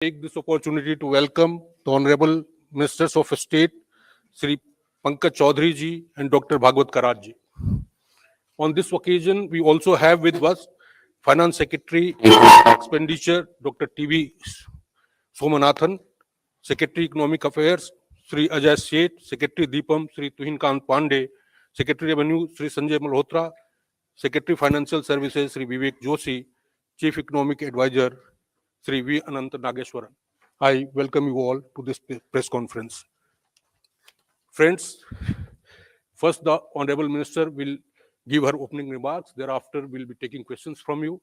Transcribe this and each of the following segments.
Take this opportunity to welcome the Honorable Ministers of State, Sri Pankaj Chaudhary ji and Dr. Bhagwat Karaj ji. On this occasion, we also have with us Finance Secretary Expenditure, Dr. T.V. Somanathan, Secretary Economic Affairs, Sri Ajay Seth, Secretary Deepam, Sri Tuhin Kant Pandey, Secretary Revenue, Sri Sanjay Malhotra, Secretary Financial Services, Sri Vivek Joshi, Chief Economic Advisor, Sri V. Anant Nageshwaran. I welcome you all to this press conference. Friends, first the Honorable Minister will give her opening remarks. Thereafter, we'll be taking questions from you.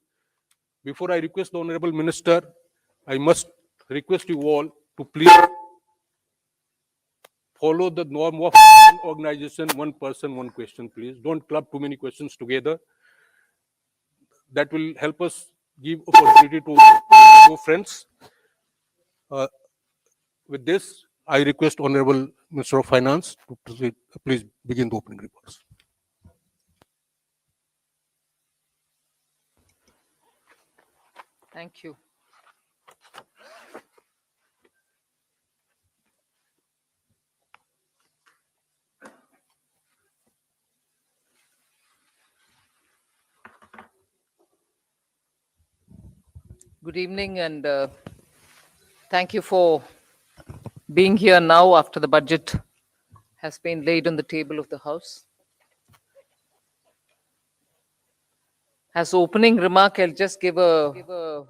Before I request the Honorable Minister, I must request you all to please follow the norm of one organization, one person, one question, please. Don't club too many questions together. That will help us give opportunity to friends. With this, I request Honorable Minister of Finance to please begin the opening remarks. Thank you. Good evening, and thank you for being here now after the budget has been laid on the table of the House. As opening remark, I'll just give a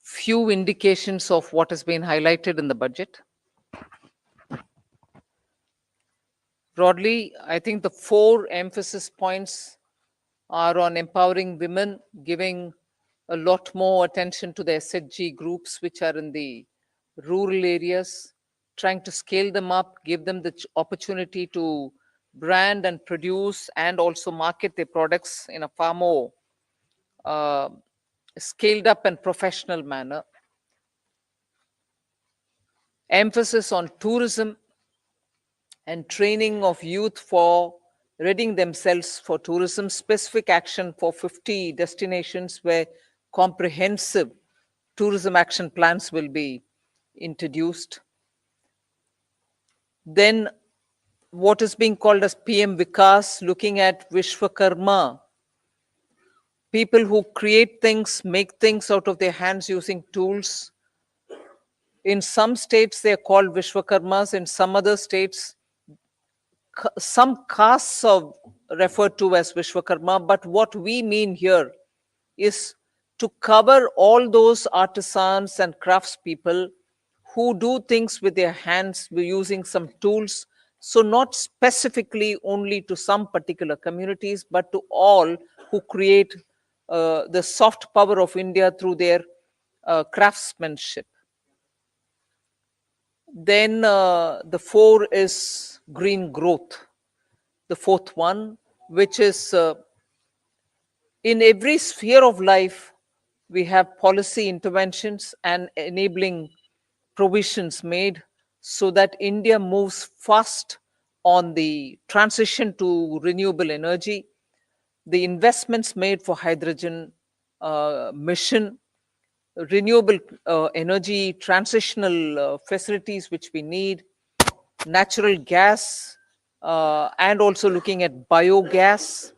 few indications of what has been highlighted in the budget. Broadly, I think the 4 emphasis points are on empowering women, giving a lot more attention to the SHG groups which are in the rural areas, trying to scale them up, give them the opportunity to brand and produce and also market their products in a far more scaled up and professional manner. Emphasis on tourism and training of youth for readying themselves for tourism, specific action for 50 destinations where comprehensive tourism action plans will be introduced. Then what is being called as PM Vikas, looking at Vishwakarma, people who create things, make things out of their hands using tools. In some states, they are called Vishwakarmas. In some other states, some castes are referred to as Vishwakarma, but what we mean here is to cover all those artisans and craftspeople who do things with their hands using some tools. So not specifically only to some particular communities, but to all who create the soft power of India through their craftsmanship. Then the 4 is green growth. The 4th one, which is in every sphere of life, we have policy interventions and enabling provisions made so that India moves fast on the transition to renewable energy, the investments made for hydrogen mission, renewable energy transitional facilities which we need, natural gas, and also looking at biogas,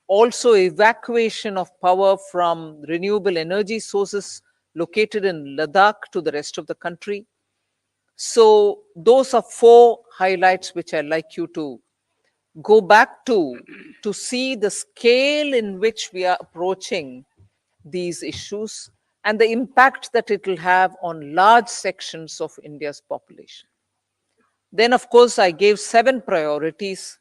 also evacuation of power from renewable energy sources located in Ladakh to the rest of the country. So those are 4 highlights which I'd like you to go back to see the scale in which we are approaching these issues and the impact that it will have on large sections of India's population. Then, of course, I gave 7 priorities,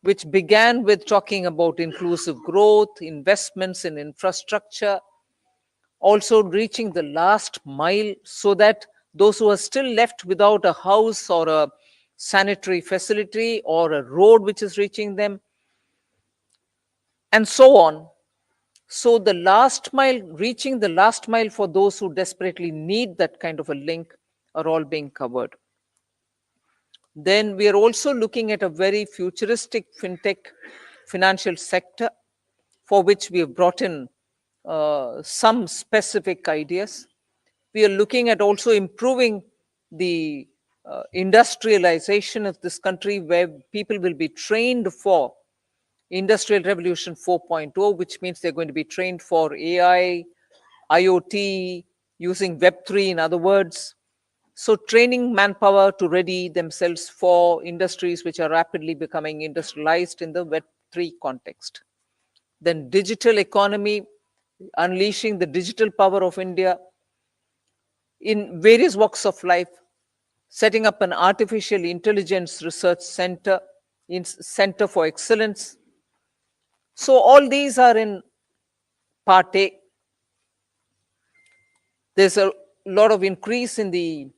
which began with talking about inclusive growth, investments in infrastructure, also reaching the last mile so that those who are still left without a house or a sanitary facility or a road which is reaching them, and so on. So the last mile, reaching the last mile for those who desperately need that kind of a link are all being covered. Then we are also looking at a very futuristic fintech financial sector for which we have brought in some specific ideas. We are looking at also improving the industrialization of this country, where people will be trained for Industrial Revolution 4.0, which means they're going to be trained for AI, IoT, using Web3, in other words. So training manpower to ready themselves for industries which are rapidly becoming industrialized in the Web3 context. Then digital economy, unleashing the digital power of India in various walks of life, setting up an artificial intelligence research center, center for excellence. So all these are in part A. There's a lot of increase in the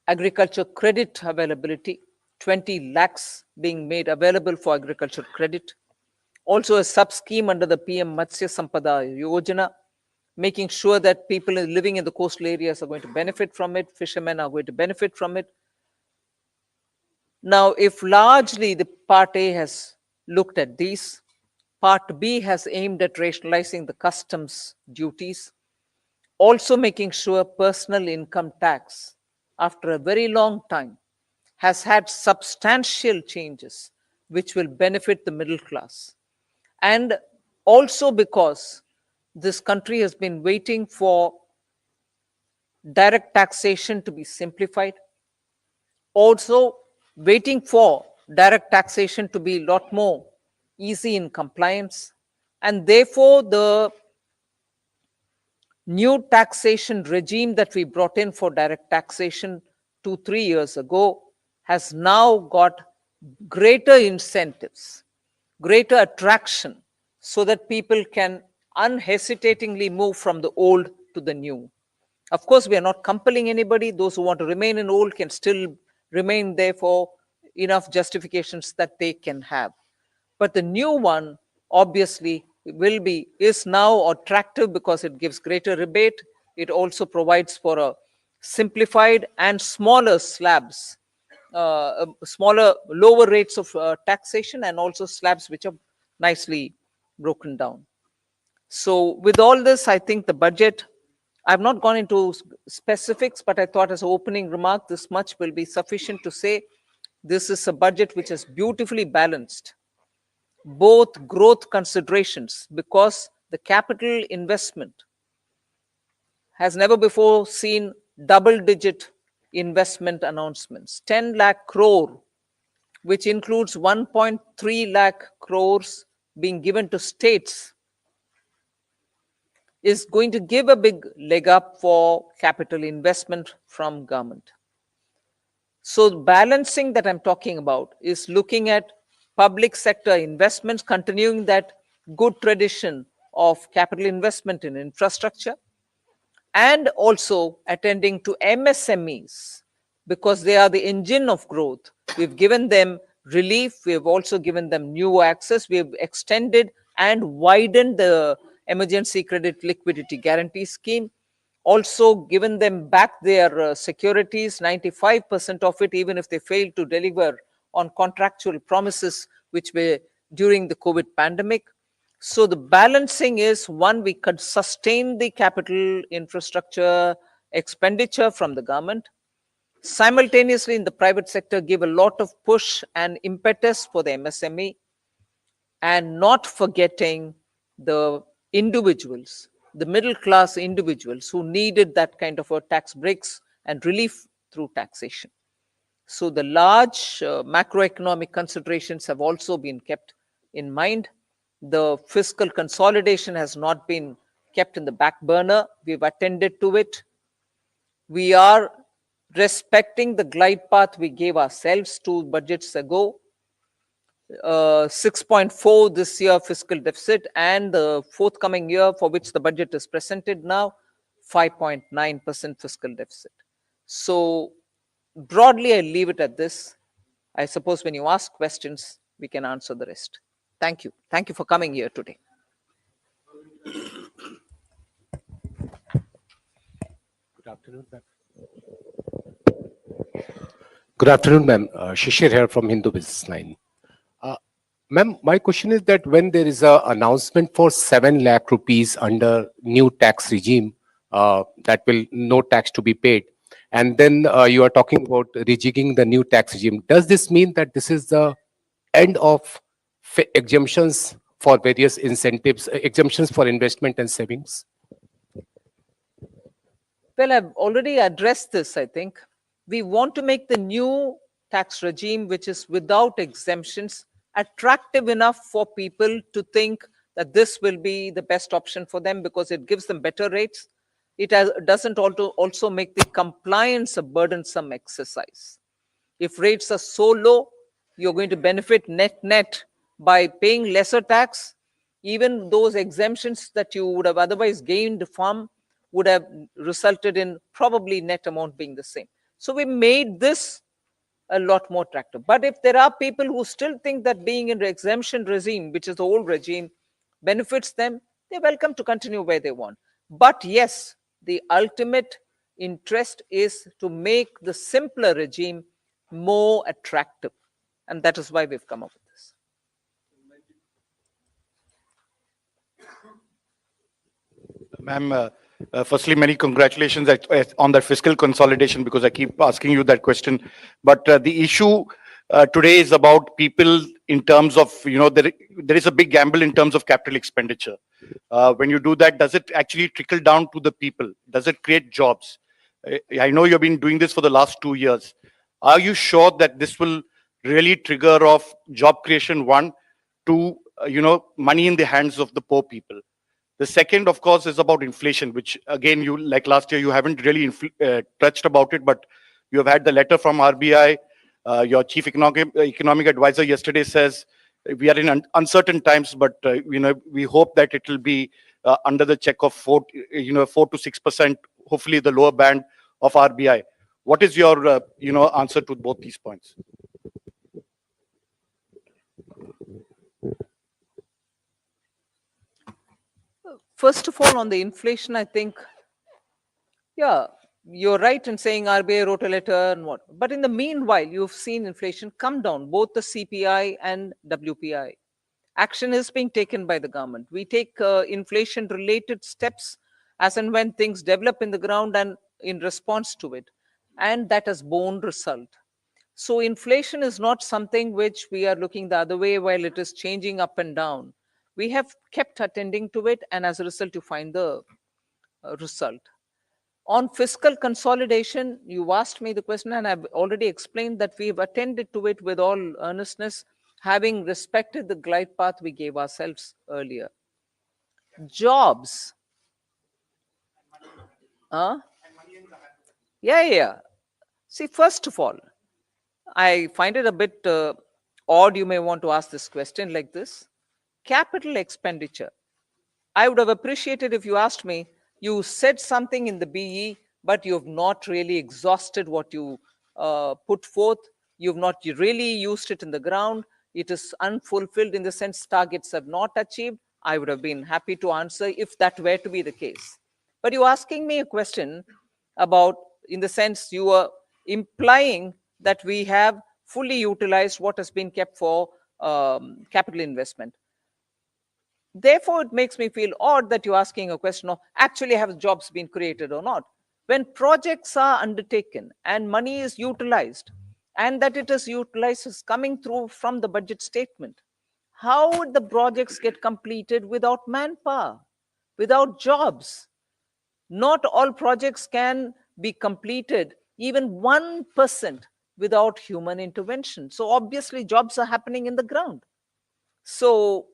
agriculture credit availability, 20 lakhs being made available for agriculture credit. Also a sub-scheme under the PM Matsya Sampada Yojana, making sure that people living in the coastal areas are going to benefit from it, fishermen are going to benefit from it. Now, if largely the part A has looked at these, part B has aimed at rationalizing the customs duties, also making sure personal income tax, after a very long time, has had substantial changes which will benefit the middle class. And also because this country has been waiting for direct taxation to be simplified, also waiting for direct taxation to be a lot more easy in compliance, and therefore the new taxation regime that we brought in for direct taxation 2-3 years ago has now got greater incentives, greater attraction, so that people can unhesitatingly move from the old to the new. Of course, we are not compelling anybody. Those who want to remain in old can still remain there for enough justifications that they can have. But the new one obviously is now attractive because it gives greater rebate. It also provides for a simplified and smaller slabs, lower rates of taxation, and also slabs which are nicely broken down. So with all this, I think the budget, I've not gone into specifics, but I thought as an opening remark, this much will be sufficient to say this is a budget which is beautifully balanced, both growth considerations, because the capital investment has never before seen double-digit investment announcements. 10 lakh crore, which includes 1.3 lakh crores being given to states, is going to give a big leg up for capital investment from government. So balancing that I'm talking about is looking at public sector investments, continuing that good tradition of capital investment in infrastructure, and also attending to MSMEs, because they are the engine of growth. We've given them relief. We have also given them new access. We have extended and widened the emergency credit liquidity guarantee scheme, also given them back their securities, 95% of it, even if they fail to deliver on contractual promises which were during the COVID pandemic. So the balancing is, one, we could sustain the capital infrastructure expenditure from the government, simultaneously in the private sector give a lot of push and impetus for the MSME, and not forgetting the individuals, the middle class individuals who needed that kind of a tax breaks and relief through taxation. So the large macroeconomic considerations have also been kept in mind. The fiscal consolidation has not been kept in the back burner. We've attended to it. We are respecting the glide path we gave ourselves 2 budgets ago. 6.4 this year fiscal deficit, and the forthcoming year for which the budget is presented now, 5.9% fiscal deficit. So broadly, I leave it at this. I suppose when you ask questions, we can answer the rest. Thank you. Thank you for coming here today. Good afternoon, ma'am. Good afternoon, ma'am. Shishir here from Hindu Business Line. Ma'am, my question is that when there is an announcement for 7 lakh rupees under new tax regime that will no tax to be paid. And then you are talking about rejigging the new tax regime. Does this mean that this is the end of exemptions for various incentives, exemptions for investment and savings? Well, I've already addressed this, I think. We want to make the new tax regime, which is without exemptions, attractive enough for people to think that this will be the best option for them because it gives them better rates. It doesn't also make the compliance a burdensome exercise. If rates are so low, you're going to benefit net by paying lesser tax. Even those exemptions that you would have otherwise gained from would have resulted in probably net amount being the same. So we made this a lot more attractive. But if there are people who still think that being in the exemption regime, which is the old regime, benefits them, they're welcome to continue where they want. But yes, the ultimate interest is to make the simpler regime more attractive. And that is why we've come up with this. Ma'am, firstly, many congratulations on that fiscal consolidation, because I keep asking you that question. But the issue today is about people in terms of, there is a big gamble in terms of capital expenditure. When you do that, does it actually trickle down to the people? Does it create jobs? I know you've been doing this for the last 2 years. Are you sure that this will really trigger off job creation, one, to, money in the hands of the poor people? The second, of course, is about inflation, which again, you, like last year, you haven't really touched about it, but you have had the letter from RBI. Your chief economic advisor yesterday says we are in uncertain times, but we hope that it will be under the check of 4 to 6%, hopefully the lower band of RBI. What is your answer to both these points? First of all, on the inflation, I think, yeah, you're right in saying RBI wrote a letter and what. But in the meanwhile, you've seen inflation come down, both the CPI and WPI. Action is being taken by the government. We take inflation-related steps as and when things develop in the ground and in response to it. And that has borne result. So inflation is not something which we are looking the other way while it is changing up and down. We have kept attending to it, and as a result, you find the result. On fiscal consolidation, you asked me the question, and I've already explained that we've attended to it with all earnestness, having respected the glide path we gave ourselves earlier. Jobs. Yeah. See, first of all, I find it a bit odd you may want to ask this question like this. Capital expenditure. I would have appreciated if you asked me, you said something in the BE, but you have not really exhausted what you put forth. You've not really used it in the ground. It is unfulfilled in the sense targets have not achieved. I would have been happy to answer if that were to be the case. But you're asking me a question about, in the sense you are implying that we have fully utilized what has been kept for capital investment. Therefore, it makes me feel odd that you're asking a question of actually have jobs been created or not. When projects are undertaken and money is utilized, and that it is utilized is coming through from the budget statement, how would the projects get completed without manpower, without jobs? Not all projects can be completed, even 1%, without human intervention. So obviously jobs are happening in the ground. So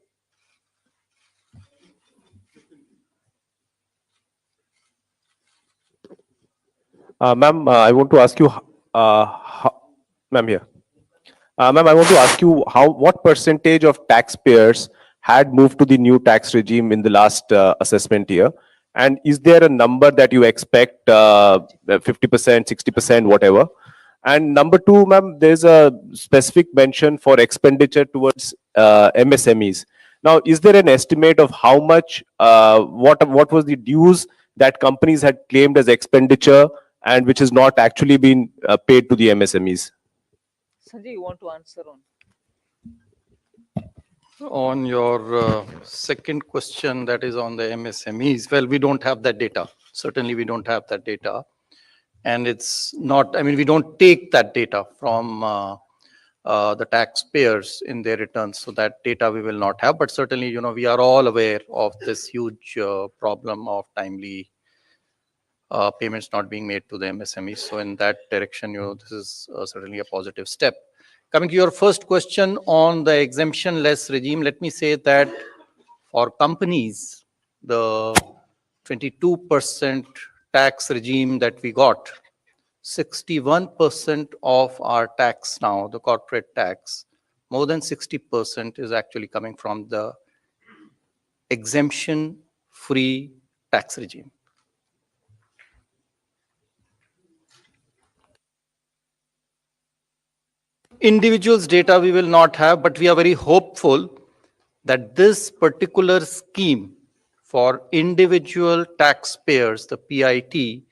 Ma'am, I want to ask you, ma'am here. Ma'am, I want to ask you what percentage of taxpayers had moved to the new tax regime in the last assessment year? And is there a number that you expect, 50%, 60%, whatever? And number two, ma'am, there's a specific mention for expenditure towards MSMEs. Now, is there an estimate of how much, what was the dues that companies had claimed as expenditure and which has not actually been paid to the MSMEs? Sanjay, you want to answer on? On your second question, that is on the MSMEs, well, we don't have that data. Certainly, we don't have that data. And it's not, I mean, we don't take that data from the taxpayers in their returns. So that data we will not have. But certainly, we are all aware of this huge problem of timely payments not being made to the MSMEs. So in that direction, this is certainly a positive step. Coming to your first question on the exemption-less regime, let me say that for companies, the 22% tax regime that we got, 61% of our tax now, the corporate tax, more than 60% is actually coming from the exemption-free tax regime. Individuals data we will not have, but we are very hopeful that this particular scheme for individual taxpayers, the PIT,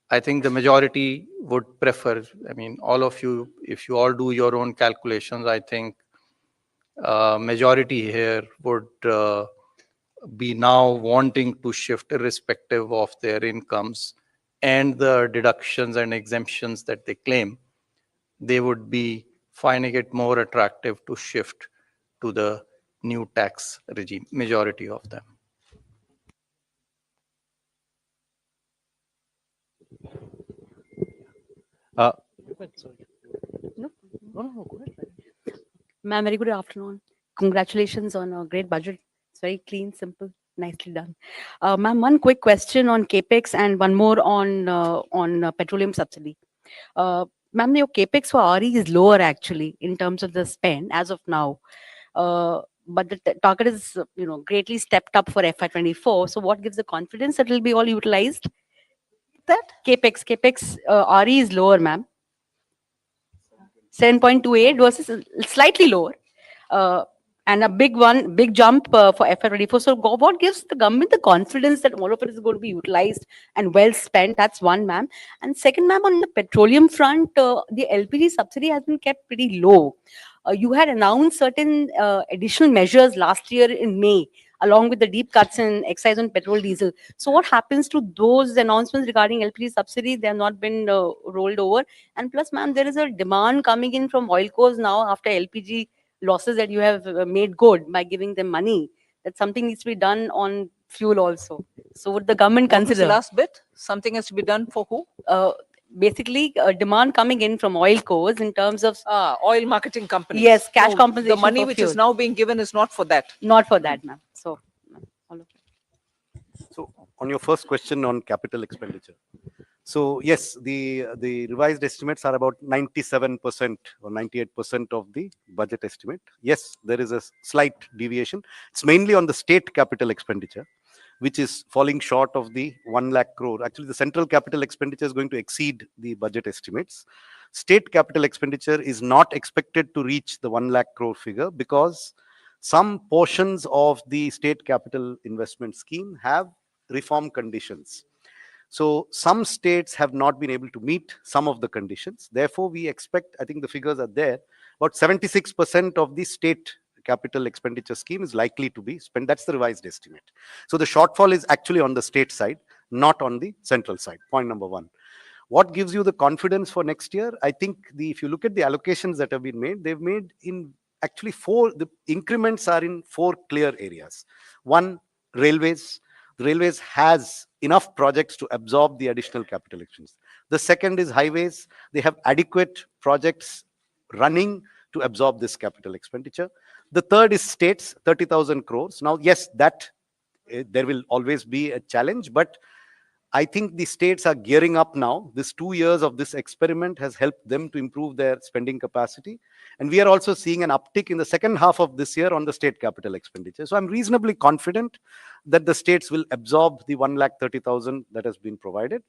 I think the majority would prefer. I mean, all of you, if you all do your own calculations, I think majority here would be now wanting to shift irrespective of their incomes and the deductions and exemptions that they claim. They would be finding it more attractive to shift to the new tax regime, majority of them. Ma'am, very good afternoon. Congratulations on a great budget. It's very clean, simple, nicely done. Ma'am, one quick question on capex and one more on petroleum subsidy. Ma'am, your capex for RE is lower actually in terms of the spend as of now. But the target is greatly stepped up for FY24. So what gives the confidence that it will be all utilized? That Capex RE is lower, ma'am. 7.28 versus slightly lower. And a big jump for FY24. So what gives the government the confidence that all of it is going to be utilized and well spent? That's one, ma'am. And second, ma'am, on the petroleum front, the LPG subsidy has been kept pretty low. You had announced certain additional measures last year in May, along with the deep cuts in excise on petrol, diesel. So what happens to those announcements regarding LPG subsidy? They have not been rolled over. And plus, ma'am, there is a demand coming in from oil cores now after LPG losses that you have made good by giving them money. That something needs to be done on fuel also. So would the government what was the consider? last bit? Something has to be done for who? Basically, demand coming in from oil cores in terms of Oil marketing companies. Yes, cash No, compensation The money for which is fuel. now being given is not for that. Not for that, ma'am. So, all of it. So on your first question on capital expenditure. So yes, the revised estimates are about 97% or 98% of the budget estimate. Yes, there is a slight deviation. It's mainly on the state capital expenditure, which is falling short of the 1 lakh crore. Actually, the central capital expenditure is going to exceed the budget estimates. State capital expenditure is not expected to reach the 1 lakh crore figure because some portions of the state capital investment scheme have reform conditions. So some states have not been able to meet some of the conditions. Therefore, we expect, I think the figures are there, about 76% of the state capital expenditure scheme is likely to be spent. That's the revised estimate. So the shortfall is actually on the state side, not on the central side. Point number one. What gives you the confidence for next year? I think if you look at the allocations that have been made, they've made in actually the increments are in 4 clear areas. One, railways. The railways has enough projects to absorb the additional capital expenditure. The second is highways. They have adequate projects running to absorb this capital expenditure. The third is states, 30,000 crores. Now, yes, that there will always be a challenge, but I think the states are gearing up now. This 2 years of this experiment has helped them to improve their spending capacity. And we are also seeing an uptick in the second half of this year on the state capital expenditure. So I'm reasonably confident that the states will absorb the 1,30,000 that has been provided.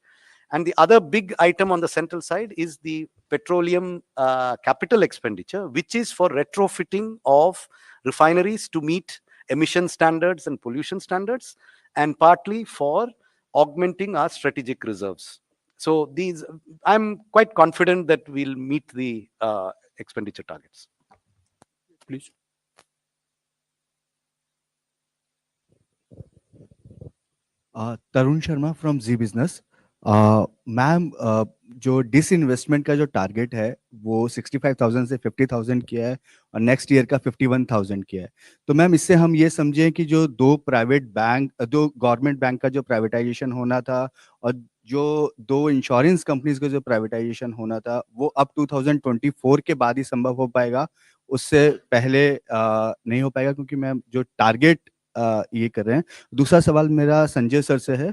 And the other big item on the central side is the petroleum capital expenditure, which is for retrofitting of refineries to meet emission standards and pollution standards, and partly for augmenting our strategic reserves. So I'm quite confident that we'll meet the expenditure targets. Please. Tarun Sharma from Zee Business. Ma'am, जो disinvestment का जो target है वो 65,000 से 50,000 किया है और next year का 51,000 किया है। तो मैम, इससे हम ये समझें कि जो दो गवर्नमेंट बैंक का जो प्राइवेटाइजेशन होना था और जो दो इंश्योरेंस कंपनीज का जो प्राइवेटाइजेशन होना था वो अब 2024 के बाद ही संभव हो पाएगा, उससे पहले नहीं हो पाएगा, क्योंकि मैम जो टारगेट ये कर रहे हैं। दूसरा सवाल मेरा संजय सर से है।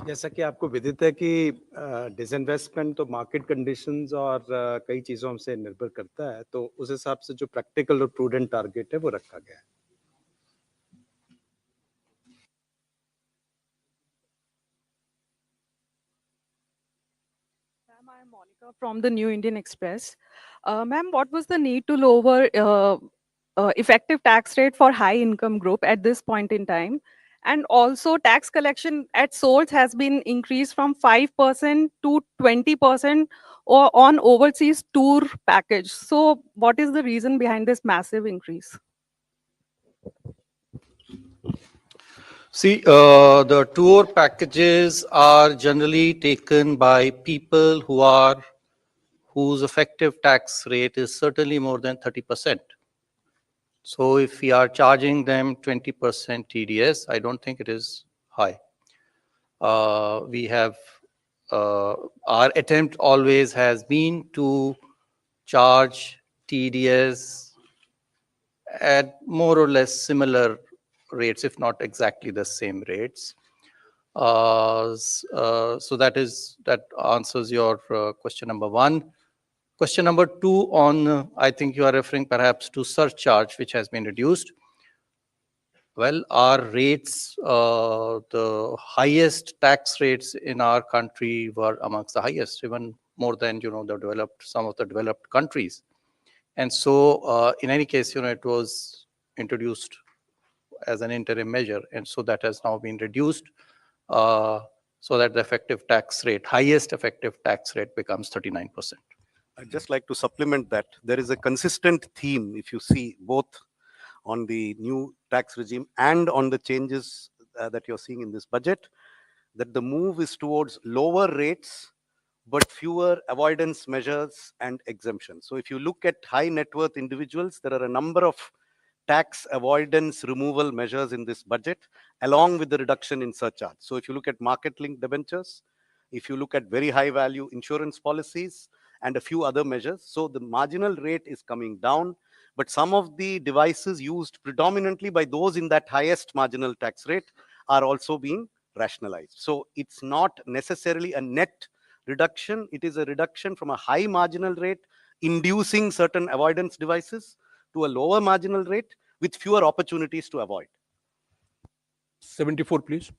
जैसा कि आपको विदित है कि डिसइन्वेस्टमेंट तो मार्केट कंडीशंस और कई चीज़ों से निर्भर करता है, तो उस हिसाब से जो प्रैक्टिकल और प्रूडेंट टारगेट है वो रखा गया है। Ma'am, I am Monica from the New Indian Express. Ma'am, what was the need to lower effective tax rate for high income group at this point in time? And also tax collection at source has been increased from 5% to 20% or on overseas tour package. So what is the reason behind this massive increase? See, the tour packages are generally taken by people whose effective tax rate is certainly more than 30%. So if we are charging them 20% TDS, I don't think it is high. We have, our attempt always has been to charge TDS at more or less similar rates, if not exactly the same rates. So that answers your question number one. Question number two on, I think you are referring perhaps to surcharge, which has been reduced. Well, our rates, the highest tax rates in our country were amongst the highest, even more than, some of the developed countries. And so in any case, it was introduced as an interim measure. And so that has now been reduced so that the effective tax rate, highest effective tax rate becomes 39%. I'd just like to supplement that. There is a consistent theme, if you see, both on the new tax regime and on the changes that you're seeing in this budget, that the move is towards lower rates, but fewer avoidance measures and exemptions. So if you look at high net worth individuals, there are a number of tax avoidance removal measures in this budget, along with the reduction in surcharge. So if you look at market-linked debentures, if you look at very high value insurance policies, and a few other measures, so the marginal rate is coming down, but some of the devices used predominantly by those in that highest marginal tax rate are also being rationalized. So it's not necessarily a net reduction, it is a reduction from a high marginal rate inducing certain avoidance devices to a lower marginal rate with fewer opportunities to avoid. 74, please.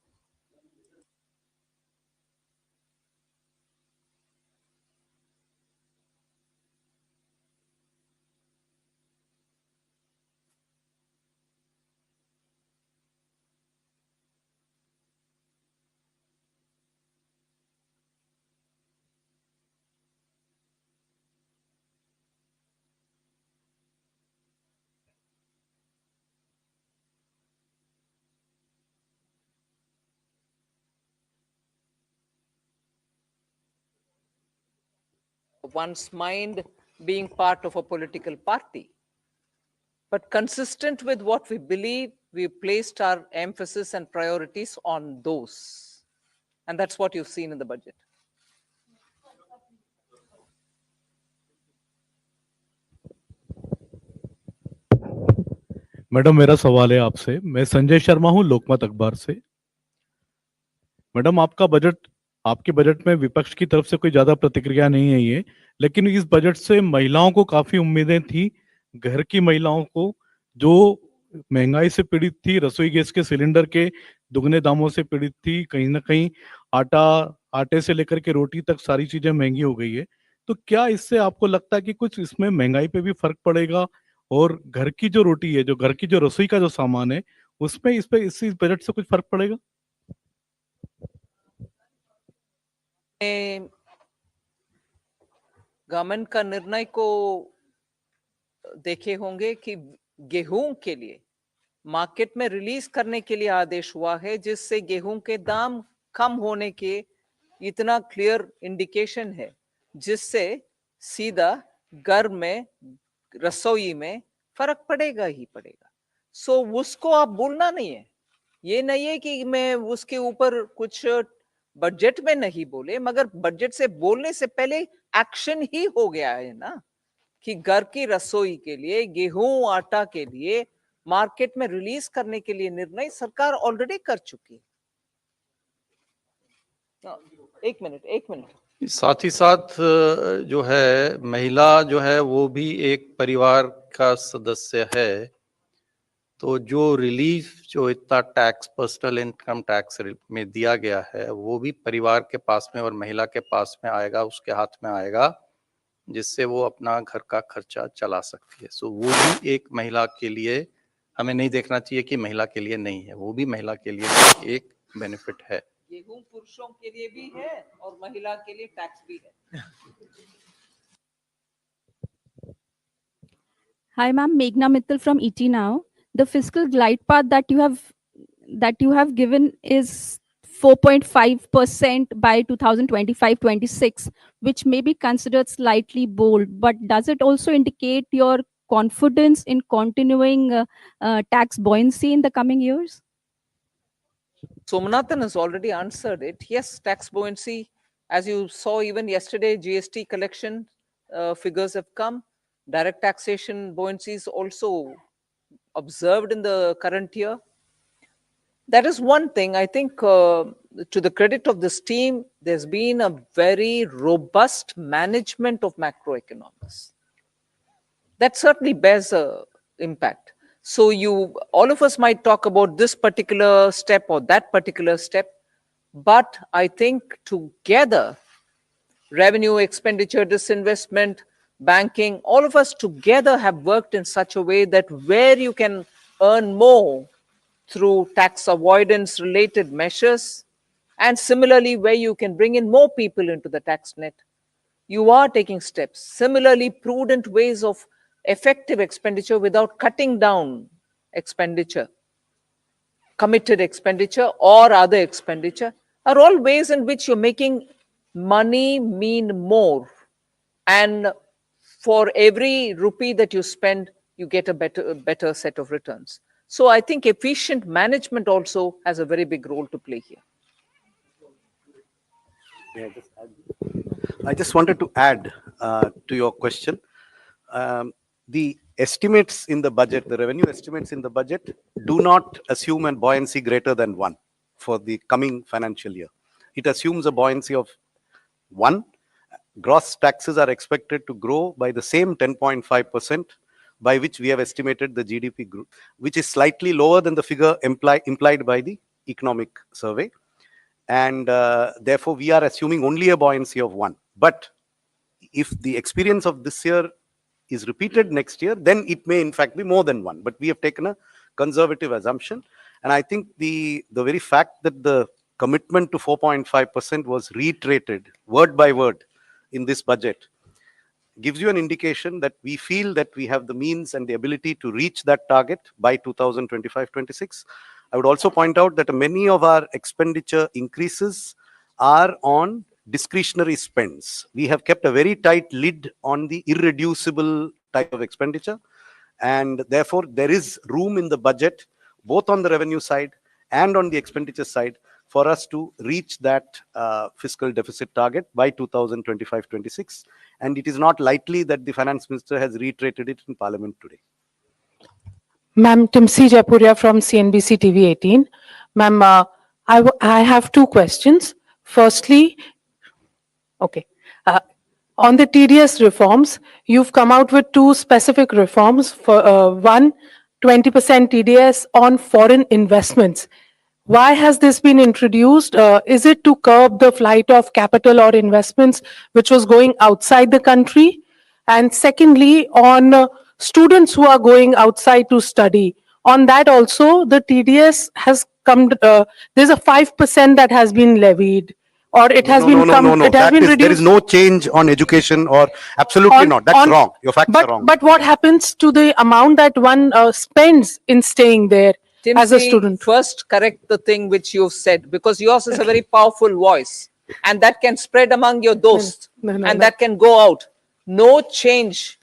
One's mind being part of a political party. But consistent with what we believe, we placed our emphasis and priorities on those. And that's what you've seen in the budget. Madam, मेरा सवाल है आपसे। मैं संजय शर्मा हूं, लोकमत अखबार से। Madam, आपके budget में विपक्ष की तरफ से कोई ज्यादा प्रतिक्रिया नहीं आई है, लेकिन इस बजट से महिलाओं को काफी उम्मीदें थी। घर की महिलाओं को, जो महंगाई से पीड़ित थी, रसोई गैस के सिलेंडर के दुगने दामों से पीड़ित थी, कहीं ना कहीं आटे से लेकर के रोटी तक सारी चीजें महंगी हो गई है। तो क्या इससे आपको लगता है कि कुछ इसमें महंगाई पे भी फर्क पड़ेगा और घर की जो रोटी है, जो घर की जो रसोई का जो सामान है, उसमें इस बजट से कुछ फर्क पड़ेगा? गवर्नमेंट का निर्णय को देखे होंगे कि गेहूं के लिए मार्केट में रिलीज करने के लिए आदेश हुआ है, जिससे गेहूं के दाम कम होने के इतना क्लियर इंडिकेशन है, जिससे सीधा घर में रसोई में फर्क पड़ेगा ही पड़ेगा। सो उसको आप बोलना नहीं है, ये नहीं है कि मैं उसके ऊपर कुछ बजट में नहीं बोले, मगर बजट से बोलने से पहले एक्शन ही हो गया है ना, कि घर की रसोई के लिए गेहूं आटा के लिए मार्केट में रिलीज करने के लिए निर्णय सरकार ऑलरेडी कर चुकी है। एक मिनट साथ ही साथ जो है महिला जो है वो भी एक परिवार का सदस्य है, तो जो रिलीफ जो इतना टैक्स पर्सनल इनकम टैक्स में दिया गया है वो भी परिवार के पास में और महिला के पास में आएगा, उसके हाथ में आएगा, जिससे वो अपना घर का खर्चा चला सकती है। सो वो भी एक महिला के लिए, हमें नहीं देखना चाहिए कि महिला के लिए नहीं है, वो भी महिला के लिए एक बेनिफिट है। गेहूं पुरुषों के लिए भी है और महिला के लिए टैक्स भी है। Hi, ma'am. Meghna Mittal from ET Now. The fiscal glide path that you have given is 4.5% by 2025-26, which may be considered slightly bold. But does it also indicate your confidence in continuing tax buoyancy in the coming years? Somnathan has already answered it. Yes, tax buoyancy, as you saw even yesterday, GST collection figures have come. Direct taxation buoyancy is also observed in the current year. That is one thing. I think to the credit of this team, there's been a very robust management of macroeconomics. That certainly bears a impact. So all of us might talk about this particular step or that particular step, but I think together, revenue, expenditure, disinvestment, banking, all of us together have worked in such a way that where you can earn more through tax avoidance related measures, and similarly where you can bring in more people into the tax net, you are taking steps. Similarly, prudent ways of effective expenditure without cutting down expenditure, committed expenditure or other expenditure, are all ways in which you're making money mean more. And for every rupee that you spend, you get a better set of returns. So I think efficient management also has a very big role to play here. I just wanted to add to your question. The estimates in the budget, the revenue estimates in the budget, do not assume a buoyancy greater than 1 for the coming financial year. It assumes a buoyancy of 1. Gross taxes are expected to grow by the same 10.5%, by which we have estimated the GDP growth, which is slightly lower than the figure implied by the economic survey. And therefore, we are assuming only a buoyancy of 1. But if the experience of this year is repeated next year, then it may in fact be more than 1. But we have taken a conservative assumption. And I think the very fact that the commitment to 4.5% was reiterated word by word in this budget gives you an indication that we feel that we have the means and the ability to reach that target by 2025-26. I would also point out that many of our expenditure increases are on discretionary spends. We have kept a very tight lid on the irreducible type of expenditure, and therefore there is room in the budget, both on the revenue side and on the expenditure side, for us to reach that fiscal deficit target by 2025-26. And it is not likely that the finance minister has reiterated it in parliament today. Ma'am, Timsi Jaipuria from CNBC TV 18. Ma'am, I have two questions. Firstly, okay, on the TDS reforms, you've come out with two specific reforms. For one, 20% TDS on foreign investments. Why has this been introduced? Is it to curb the flight of capital or investments which was going outside the country? And secondly, on students who are going outside to study, on that also the TDS has come, there's a 5% that has been levied. or it has been it has been There is reduced? no change on education or absolutely On- not. That's on- wrong. Your facts are wrong. But what happens to the amount that one spends in staying there as a Timsy, student? first correct the thing which you've said, because yours is a very powerful voice and that can spread among your dosts no, and no. that can go out. No change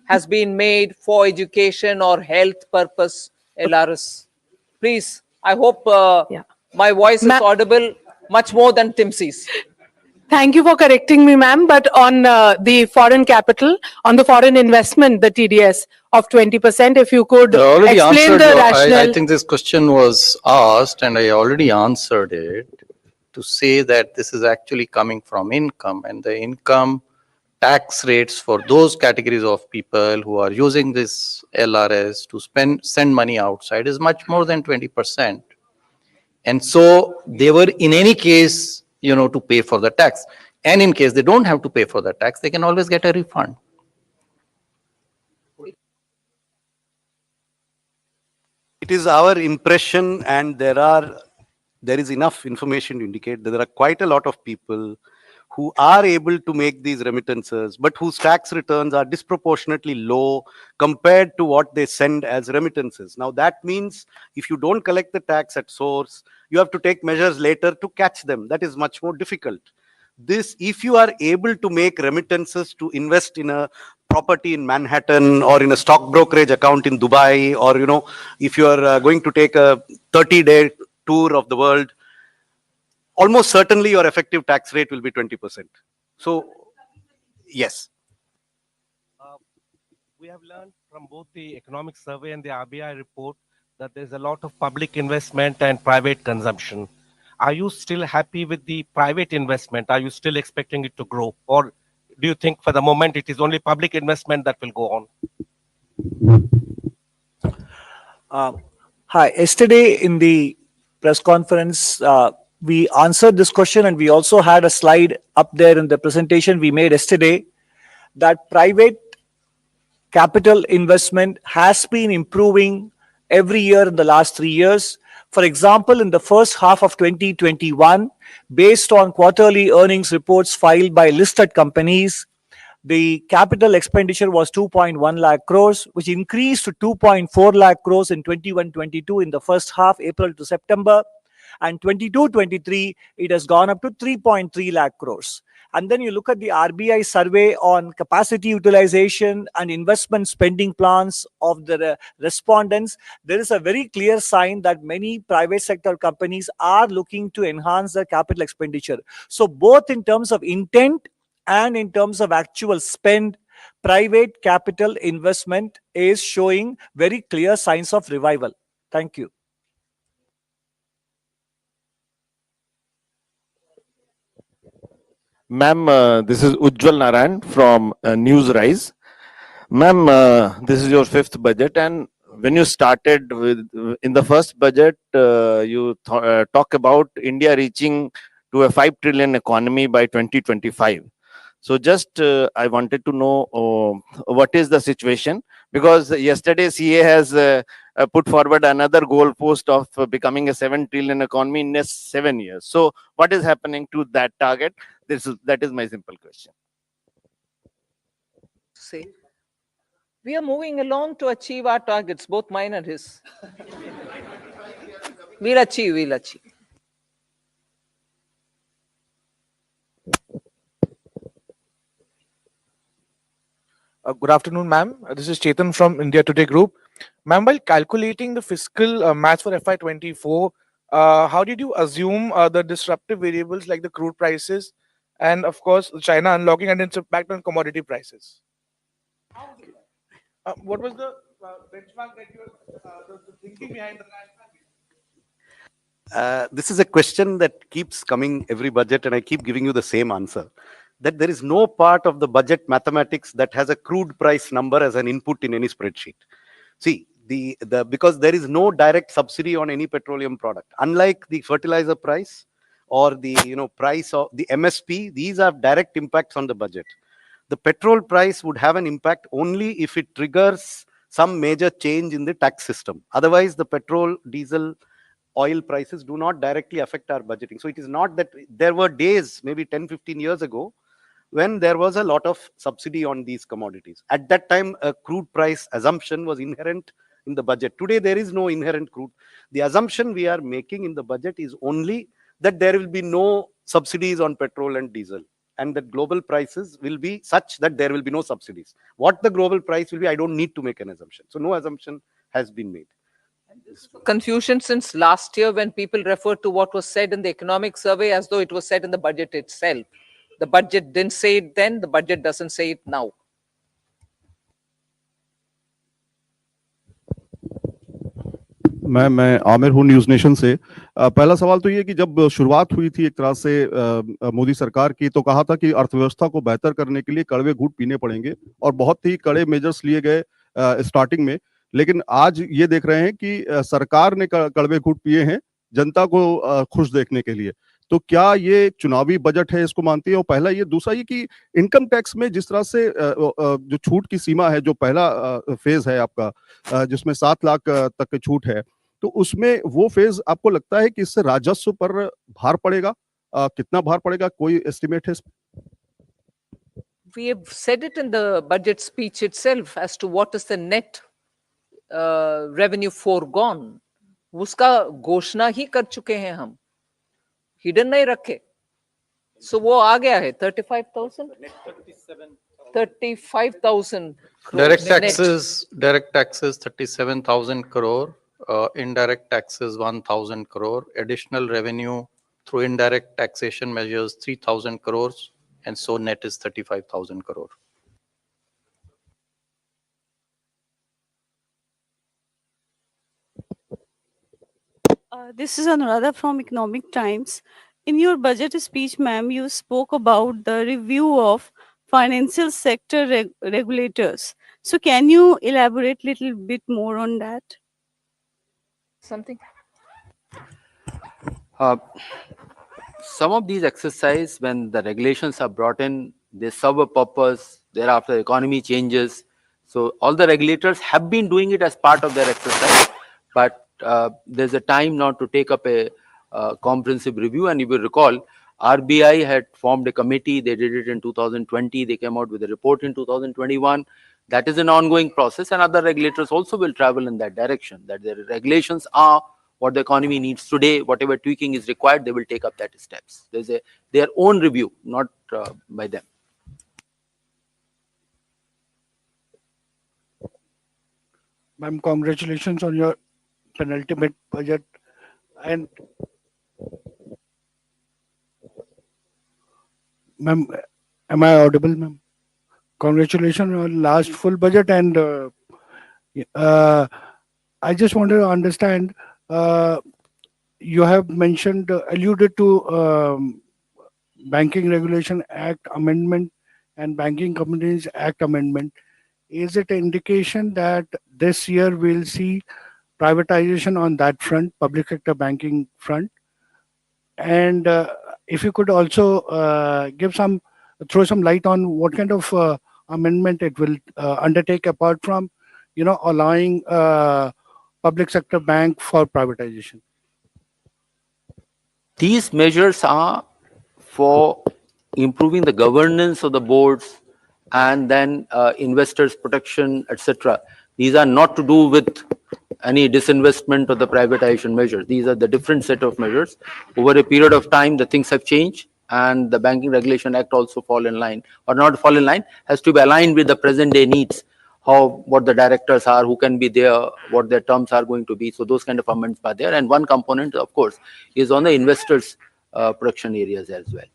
has been made for education or health purpose, LRS. Please, I hope Yeah. my voice is Ma- audible much more than Timsy's. Thank you for correcting me, ma'am. But on the foreign capital, on the foreign investment, the TDS of 20%, if you could I already explain answered the I rationale. think this question was asked and I already answered it to say that this is actually coming from income, and the income tax rates for those categories of people who are using this LRS to send money outside is much more than 20%. And so they were in any case, to pay for the tax. And in case they don't have to pay for the tax, they can always get a refund. It is our impression, and there is enough information to indicate that there are quite a lot of people who are able to make these remittances, but whose tax returns are disproportionately low compared to what they send as remittances. Now, that means if you don't collect the tax at source, you have to take measures later to catch them. That is much more difficult. This, if you are able to make remittances to invest in a property in Manhattan or in a stock brokerage account in Dubai, or if you are going to take a 30-day tour of the world, almost certainly your effective tax rate will be 20%. So, yes. We have learned from both the economic survey and the RBI report that there's a lot of public investment and private consumption. Are you still happy with the private investment? Are you still expecting it to grow? Or do you think for the moment it is only public investment that will go on? Hi. Yesterday in the press conference, we answered this question, and we also had a slide up there in the presentation we made yesterday that private capital investment has been improving every year in the last 3 years. For example, in the first half of 2021, based on quarterly earnings reports filed by listed companies, the capital expenditure was 2.1 lakh crores, which increased to 2.4 lakh crores in 21-22 in the first half, April to September. And 22-23, it has gone up to 3.3 lakh crores. And then you look at the RBI survey on capacity utilization and investment spending plans of the respondents. There is a very clear sign that many private sector companies are looking to enhance their capital expenditure. So both in terms of intent and in terms of actual spend, private capital investment is showing very clear signs of revival. Thank you. Ma'am, this is Ujjwal Narayan from News Rise. Ma'am, this is your fifth budget, and when you started in the first budget, you talk about India reaching to a 5 trillion economy by 2025. So just I wanted to know what is the situation, because yesterday CA has put forward another goal post of becoming a 7 trillion economy in next 7 years. So what is happening to that target? That is my simple question. Say, we are moving along to achieve our targets, both mine and his. We'll achieve, we'll achieve. Good afternoon, ma'am. This is Chetan from India Today Group. Ma'am, while calculating the fiscal match for FY24, how did you assume the disruptive variables like the crude prices and, of course, China unlocking and its impact on commodity prices? What was the benchmark that you the thinking behind the This is a question that keeps coming every budget, and I keep giving you the same answer. That there is no part of the budget mathematics that has a crude price number as an input in any spreadsheet. See, because there is no direct subsidy on any petroleum product. Unlike the fertilizer price or the price of the MSP, these have direct impacts on the budget. The petrol price would have an impact only if it triggers some major change in the tax system. Otherwise, the petrol, diesel, oil prices do not directly affect our budgeting. So it is not that there were days, maybe 10, 15 years ago, when there was a lot of subsidy on these commodities. At that time, a crude price assumption was inherent in the budget. Today, there is no inherent crude. The assumption we are making in the budget is only that there will be no subsidies on petrol and diesel, and that global prices will be such that there will be no subsidies. What the global price will be, I don't need to make an assumption. So no assumption has been made. Confusion since last year when people referred to what was said in the economic survey as though it was said in the budget itself. The budget didn't say it then, the budget doesn't say it now. मैं आमिर हूँ news nation से। पहला सवाल तो ये कि जब शुरुआत हुई थी एक तरह से मोदी सरकार की, तो कहा था कि अर्थव्यवस्था को बेहतर करने के लिए कड़वे घूंट पीने पड़ेंगे और बहुत ही कड़े मेजर्स लिए गए स्टार्टिंग में। लेकिन आज ये देख रहे हैं कि सरकार ने कड़वे घूंट पिए हैं जनता को खुश देखने के लिए। तो क्या ये चुनावी बजट है, इसको मानती है? और पहला ये, दूसरा ये कि इनकम टैक्स में जिस तरह से जो छूट की सीमा है, जो पहला फेज है आपका, जिसमें 7 लाख तक की छूट है, तो उसमें वो फेज आपको लगता है कि इससे राजस्व पर भार पड़ेगा? कितना भार पड़ेगा, कोई एस्टिमेट है इसमें? We have said it in the budget speech itself as to what is the net revenue foregone. उसका घोषणा ही कर चुके हैं हम, हिडन नहीं रखे। So वो आ गया है 35,000 Direct taxes 37,000 crore, indirect taxes 1,000 crore, additional revenue through indirect taxation measures 3,000 crores, and so net is 35,000 crore. This is Anuradha from Economic Times. In your budget speech, ma'am, you spoke about the review of financial sector regulators. So can you elaborate a little bit more on that? Something. Some of these exercise, when the regulations are brought in, they serve a purpose. Thereafter, the economy changes. So all the regulators have been doing it as part of their exercise, but there's a time now to take up a comprehensive review. And you will recall, RBI had formed a committee. They did it in 2020. They came out with a report in 2021. That is an ongoing process, and other regulators also will travel in that direction, that their regulations are what the economy needs today. Whatever tweaking is required, they will take up that steps. There's their own review, not by them. Ma'am, congratulations on your penultimate budget. And ma'am, am I audible, ma'am? Congratulations on last full budget. And I just wanted to understand, you have mentioned, alluded to Banking Regulation Act amendment and Banking Companies Act amendment. Is it an indication that this year we'll see privatization on that front, public sector banking front? And if you could also throw some light on what kind of amendment it will undertake, apart from, allowing public sector bank for privatization. These measures are for improving the governance of the boards and then investors protection, etc. These are not to do with any disinvestment or the privatization measures. These are the different set of measures. Over a period of time, the things have changed, and the Banking Regulation Act also fall in line, or not fall in line, has to be aligned with the present day needs, what the directors are, who can be there, what their terms are going to be. So those kind of amendments are there. And one component, of course, is on the investors protection areas as well.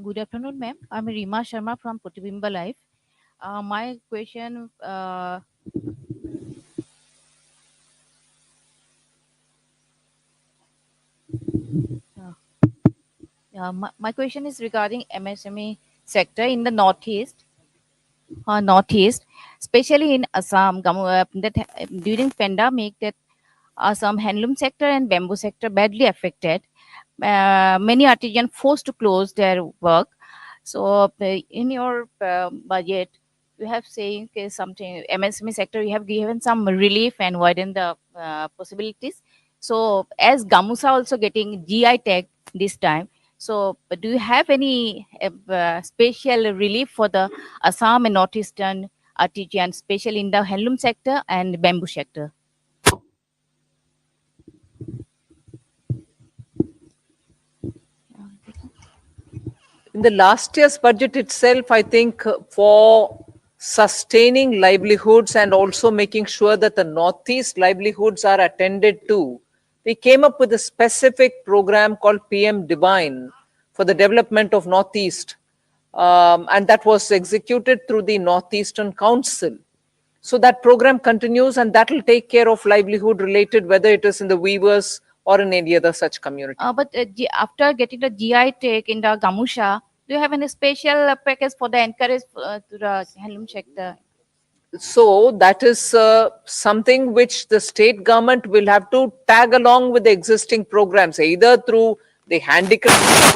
Good afternoon, ma'am. I'm Rima Sharma from Pratibimba Live. My question, my question is regarding MSME sector in the Northeast, especially in Assam. During pandemic, that Assam handloom sector and bamboo sector badly affected. Many artisans forced to close their work. So in your budget, you have saying something MSME sector, you have given some relief and widen the possibilities. So as Gamusa also getting GI tag this time, so do you have any special relief for the Assam and Northeastern artisan, especially in the handloom sector and bamboo sector? In the last year's budget itself, I think for sustaining livelihoods and also making sure that the Northeast livelihoods are attended to, we came up with a specific program called PM Divine for the development of Northeast. And that was executed through the Northeastern Council. So that program continues and that will take care of livelihood related, whether it is in the weavers or in any other such community. But after getting the GI tag in the Gamusha, do you have any special package for the encourage to the handloom sector? So that is something which the state government will have to tag along with the existing programs, either through the handicrafts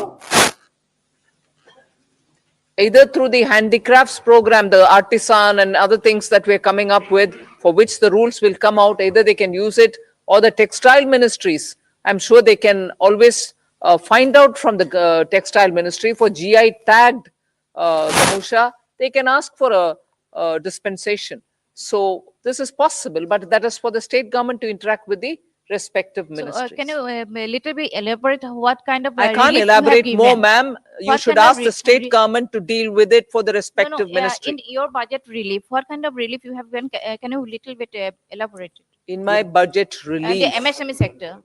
program, the artisan and other things that we're coming up with, for which the rules will come out. Either they can use it, or the textile ministries, I'm sure they can always find out from the textile ministry for GI tagged Gamusha, they can ask for a dispensation. So this is possible, but that is for the state government to interact with the respective ministries. So, can you a little bit elaborate what kind of I can't relief you have elaborate more, given? ma'am. You What should kind of ask the state government to deal with it for the respective ministry. In your budget relief, what kind of relief you have given? Can you little bit elaborate it? In my budget The relief MSME sector.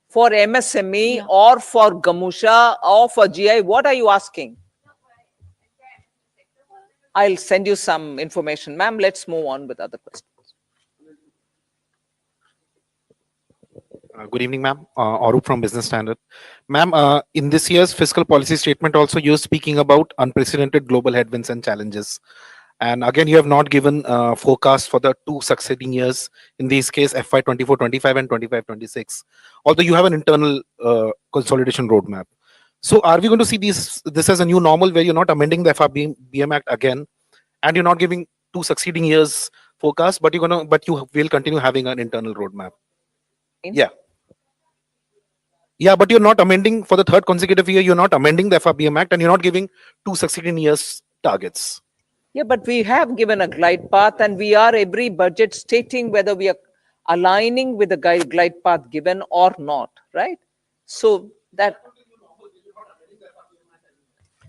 for MSME or for Gamusha or for GI, what are you asking? I'll send you some information. Ma'am, let's move on with other questions. Good evening, ma'am. Arup from Business Standard. Ma'am, in this year's fiscal policy statement also, you're speaking about unprecedented global headwinds and challenges. And again, you have not given forecast for the two succeeding years, in this case, FY 24-25 and 25-26, although you have an internal consolidation roadmap. So are we going to see this as a new normal where you're not amending the FRBM Act again, and you're not giving two succeeding years forecast, but you will continue having an internal roadmap? Yeah. Yeah, but you're not amending for the third consecutive year. You're not amending the FRBM Act, and you're not giving two succeeding years targets. Yeah, but we have given a glide path, and we are every budget stating whether we are aligning with the glide path given or not, right? So that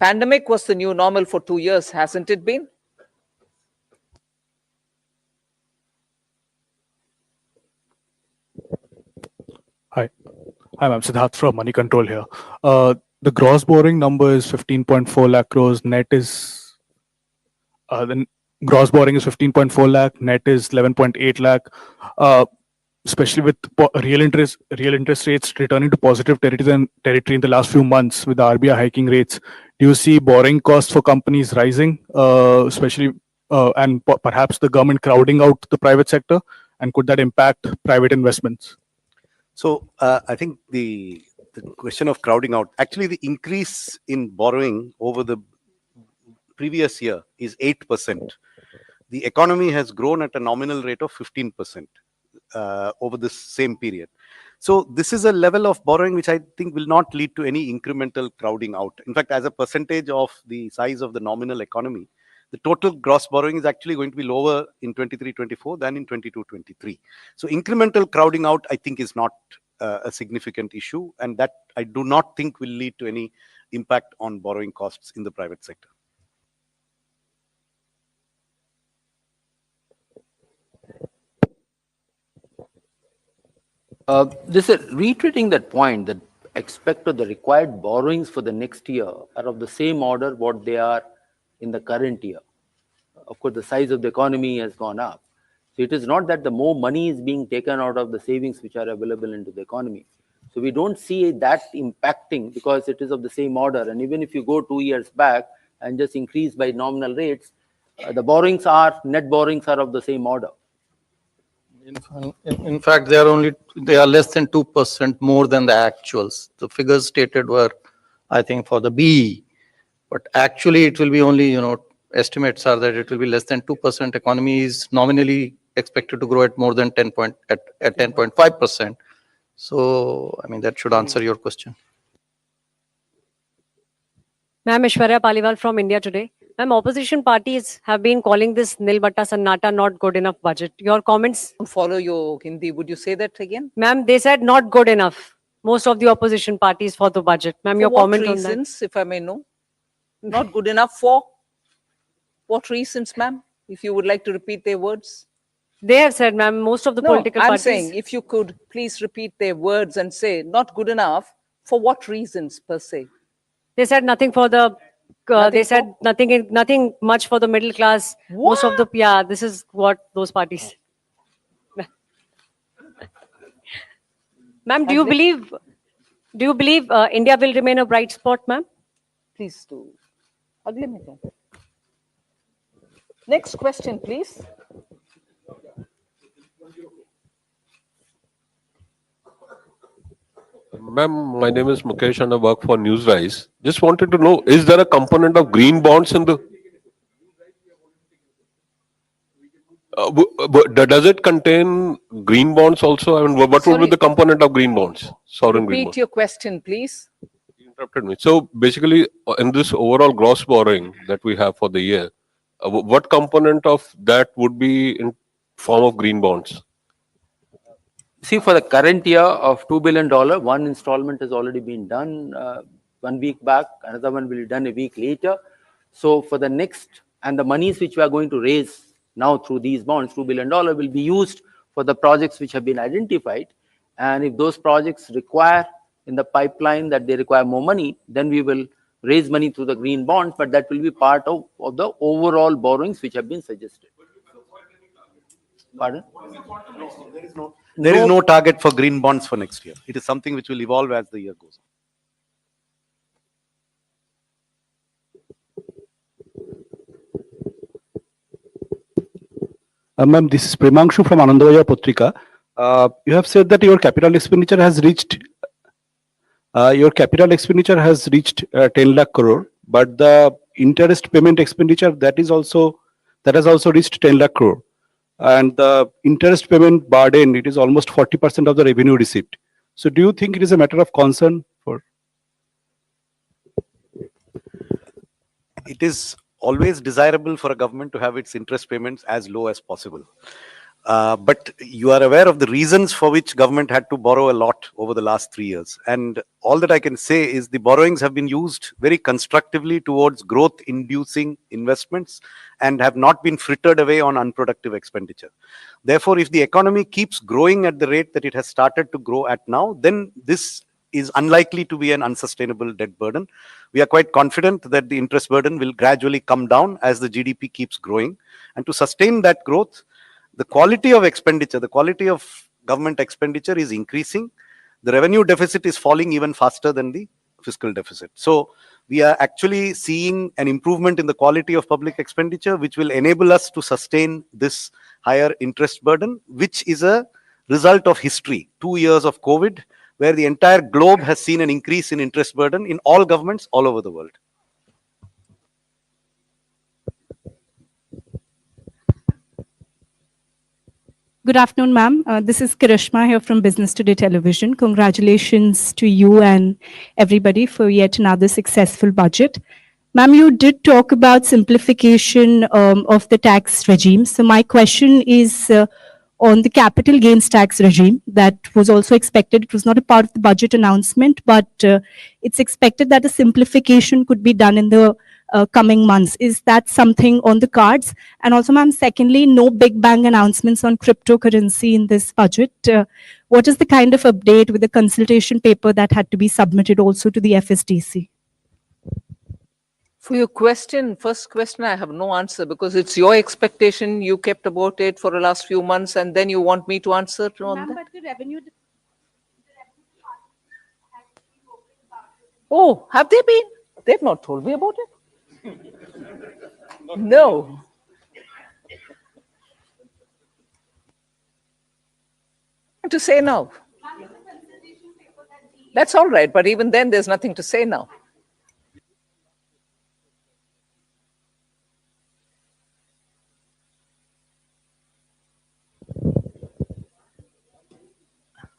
pandemic was the new normal for 2 years, hasn't it been? Hi, ma'am. Siddharth from Money Control here. The gross borrowing number is 15.4 lakh crores. Net is the gross borrowing is 15.4 lakh. Net is 11.8 lakh. Especially with real interest rates returning to positive territory in the last few months with the RBI hiking rates. Do you see borrowing costs for companies rising, especially and perhaps the government crowding out the private sector? And could that impact private investments? So I think the question of crowding out, actually the increase in borrowing over the previous year is 8%. The economy has grown at a nominal rate of 15% over this same period. So this is a level of borrowing which I think will not lead to any incremental crowding out. In fact, as a percentage of the size of the nominal economy, the total gross borrowing is actually going to be lower in 23-24 than in 22-23. So incremental crowding out, I think, is not a significant issue, and that I do not think will lead to any impact on borrowing costs in the private sector. This is reiterating that point that the required borrowings for the next year are of the same order what they are in the current year. Of course, the size of the economy has gone up. So it is not that the more money is being taken out of the savings which are available into the economy. So we don't see that impacting because it is of the same order. And even if you go 2 years back and just increase by nominal rates, the net borrowings are of the same order. In fact, they are less than 2% more than the actuals. The figures stated were, I think, for the BE, but actually it will be only estimates are that it will be less than 2%. Economy is nominally expected to grow at more than 10.5%. So, I mean, that should answer your question. Ma'am, Ishwarya Paliwal from India Today. Ma'am, opposition parties have been calling this Nil Batta Sannata not good enough budget. Your comments? Don't follow your Hindi. Would you say that again? Ma'am, they said not good enough. Most of the opposition parties for the budget. Ma'am, For your what comment on that? reasons, if I may know? Not good enough for? What reasons, ma'am? If you would like to repeat their words. They have said, ma'am, most of the No, political I'm parties. saying if you could please repeat their words and say not good enough, for what reasons per se? They said nothing for the. Nothing they said nothing much for the middle class. Most of the this is what those parties. Ma'am, do you believe India will remain a bright spot, ma'am? Please do. Agle mein kya? Next question, please. Ma'am, my name is Mukesh and I work for Newsrise. Just wanted to know, is there a component of green bonds in the... does it contain green bonds also? I mean, what would Sorry. be the component of green bonds? Sovereign green Repeat bonds. your question, please. Interrupted me. So basically, in this overall gross borrowing that we have for the year, what component of that would be in form of green bonds? See, for the current year of $2 billion, one installment has already been done 1 week back. Another one will be done a week later. So for the next, and the monies which we are going to raise now through these bonds, $2 billion will be used for the projects which have been identified. And if those projects require in the pipeline that they require more money, then we will raise money through the green bonds, but that will be part of the overall borrowings which have been suggested. Pardon? There is no target for green bonds for next year. It is something which will evolve as the year goes on. Ma'am, this is Premanshu from Anandavaya Patrika. You have said that your capital expenditure has reached 10 lakh crore, but the interest payment expenditure that has also reached 10 lakh crore. And the interest payment burden, it is almost 40% of the revenue received. So do you think it is a matter of concern for? It is always desirable for a government to have its interest payments as low as possible. But you are aware of the reasons for which government had to borrow a lot over the last 3 years. And all that I can say is the borrowings have been used very constructively towards growth-inducing investments and have not been frittered away on unproductive expenditure. Therefore, if the economy keeps growing at the rate that it has started to grow at now, then this is unlikely to be an unsustainable debt burden. We are quite confident that the interest burden will gradually come down as the GDP keeps growing. And to sustain that growth, the quality of expenditure, the quality of government expenditure is increasing. The revenue deficit is falling even faster than the fiscal deficit. So we are actually seeing an improvement in the quality of public expenditure, which will enable us to sustain this higher interest burden, which is a result of history. 2 years of COVID, where the entire globe has seen an increase in interest burden in all governments all over the world. Good afternoon, ma'am. This is Karishma here from Business Today Television. Congratulations to you and everybody for yet another successful budget. Ma'am, you did talk about simplification of the tax regime. So my question is on the capital gains tax regime that was also expected. It was not a part of the budget announcement, but it's expected that a simplification could be done in the coming months. Is that something on the cards? And also, ma'am, secondly, no big bang announcements on cryptocurrency in this budget. What is the kind of update with the consultation paper that had to be submitted also to the FSDC? For your question, first question, I have no answer because it's your expectation. You kept about it for the last few months and then you want me to answer on that? But the revenue... Oh, have they been? They've not told me about it. No. To say now. That's all right, but even then there's nothing to say now.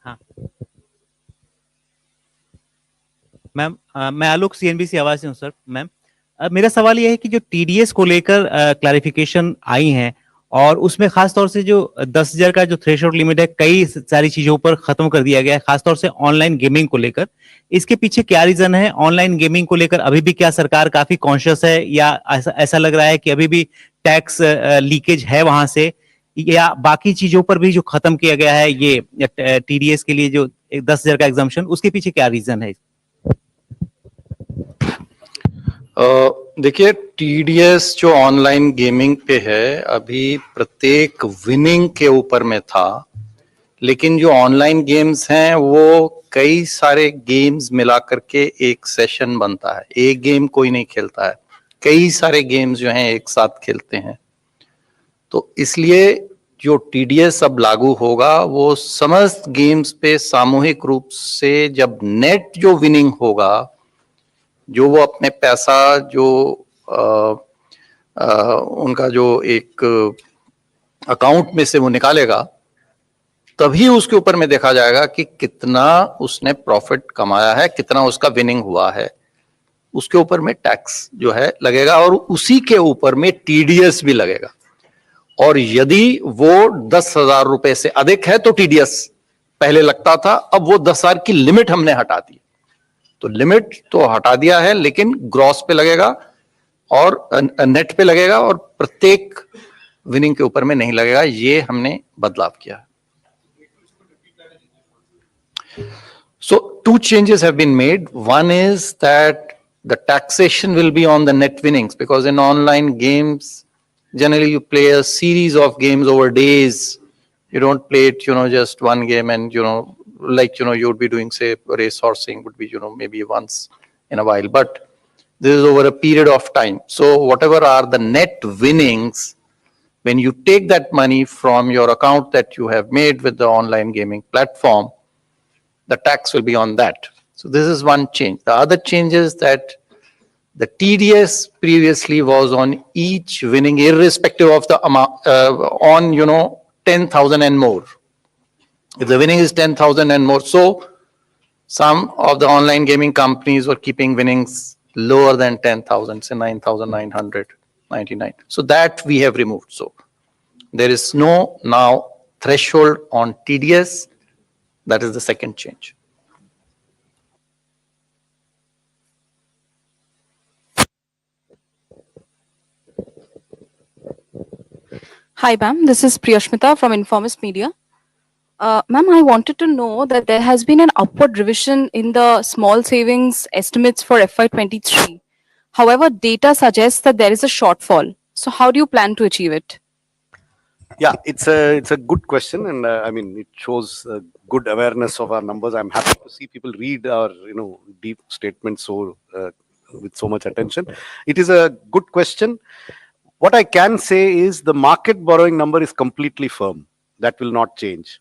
हाँ ma'am, मैं आलोक CNBC आवाज से हूँ sir. Ma'am, मेरा सवाल यह है कि जो टीडीएस को लेकर क्लैरिफिकेशन आई है और उसमें खास तौर से जो 10,000 का जो थ्रेशोल्ड लिमिट है, कई सारी चीजों पर खत्म कर दिया गया है, खासतौर से ऑनलाइन गेमिंग को लेकर। इसके पीछे क्या रीजन है? ऑनलाइन गेमिंग को लेकर अभी भी क्या सरकार काफी कॉन्शियस है, या ऐसा लग रहा है कि अभी भी टैक्स लीकेज है वहां से, या बाकी चीजों पर भी जो खत्म किया गया है ये टीडीएस के लिए जो 10,000 का एग्जाम्पशन, उसके पीछे क्या रीजन है? देखिए, टीडीएस जो ऑनलाइन गेमिंग पे है, अभी प्रत्येक विनिंग के ऊपर में था, लेकिन जो ऑनलाइन गेम्स हैं वो कई सारे गेम्स मिला करके एक सेशन बनता है। एक गेम कोई नहीं खेलता है, कई सारे गेम्स जो हैं एक साथ खेलते हैं। तो इसलिए जो टीडीएस अब लागू होगा वो समस्त गेम्स पे सामूहिक रूप से, जब नेट जो विनिंग होगा, जो वो अपने पैसा जो उनका जो एक अकाउंट में से वो निकालेगा, तभी उसके ऊपर में देखा जाएगा कि कितना उसने प्रॉफिट कमाया है, कितना उसका विनिंग हुआ है। उसके ऊपर में टैक्स जो है लगेगा और उसी के ऊपर में टीडीएस भी लगेगा। और यदि वो 10,000 रुपए से अधिक है तो टीडीएस पहले लगता था, अब वो 10,000 की लिमिट हमने हटा दी। तो लिमिट तो हटा दिया है, लेकिन ग्रॉस पे लगेगा और नेट पे लगेगा और प्रत्येक विनिंग के ऊपर में नहीं लगेगा। ये हमने बदलाव किया। So 2 changes have been made. One is that the taxation will be on the net winnings, because in online games, generally you play a series of games over days. You don't play it, just one game and, like, you would be doing, say, race horsing would be, maybe once in a while, but this is over a period of time. So whatever are the net winnings, when you take that money from your account that you have made with the online gaming platform, the tax will be on that. So this is one change. The other change is that the TDS previously was on each winning, irrespective of the amount, on 10,000 and more. If the winning is 10,000 and more, so some of the online gaming companies were keeping winnings lower than 10,000, say 9,999. So that we have removed. So there is no now threshold on TDS. That is the second change. Hi, ma'am. This is Priyashmita from Informist Media. Ma'am, I wanted to know that there has been an upward revision in the small savings estimates for FY23. However, data suggests that there is a shortfall. So how do you plan to achieve it? Yeah, it's a good question, and I mean it shows good awareness of our numbers. I'm happy to see people read our deep statements so with so much attention. It is a good question. What I can say is the market borrowing number is completely firm. That will not change.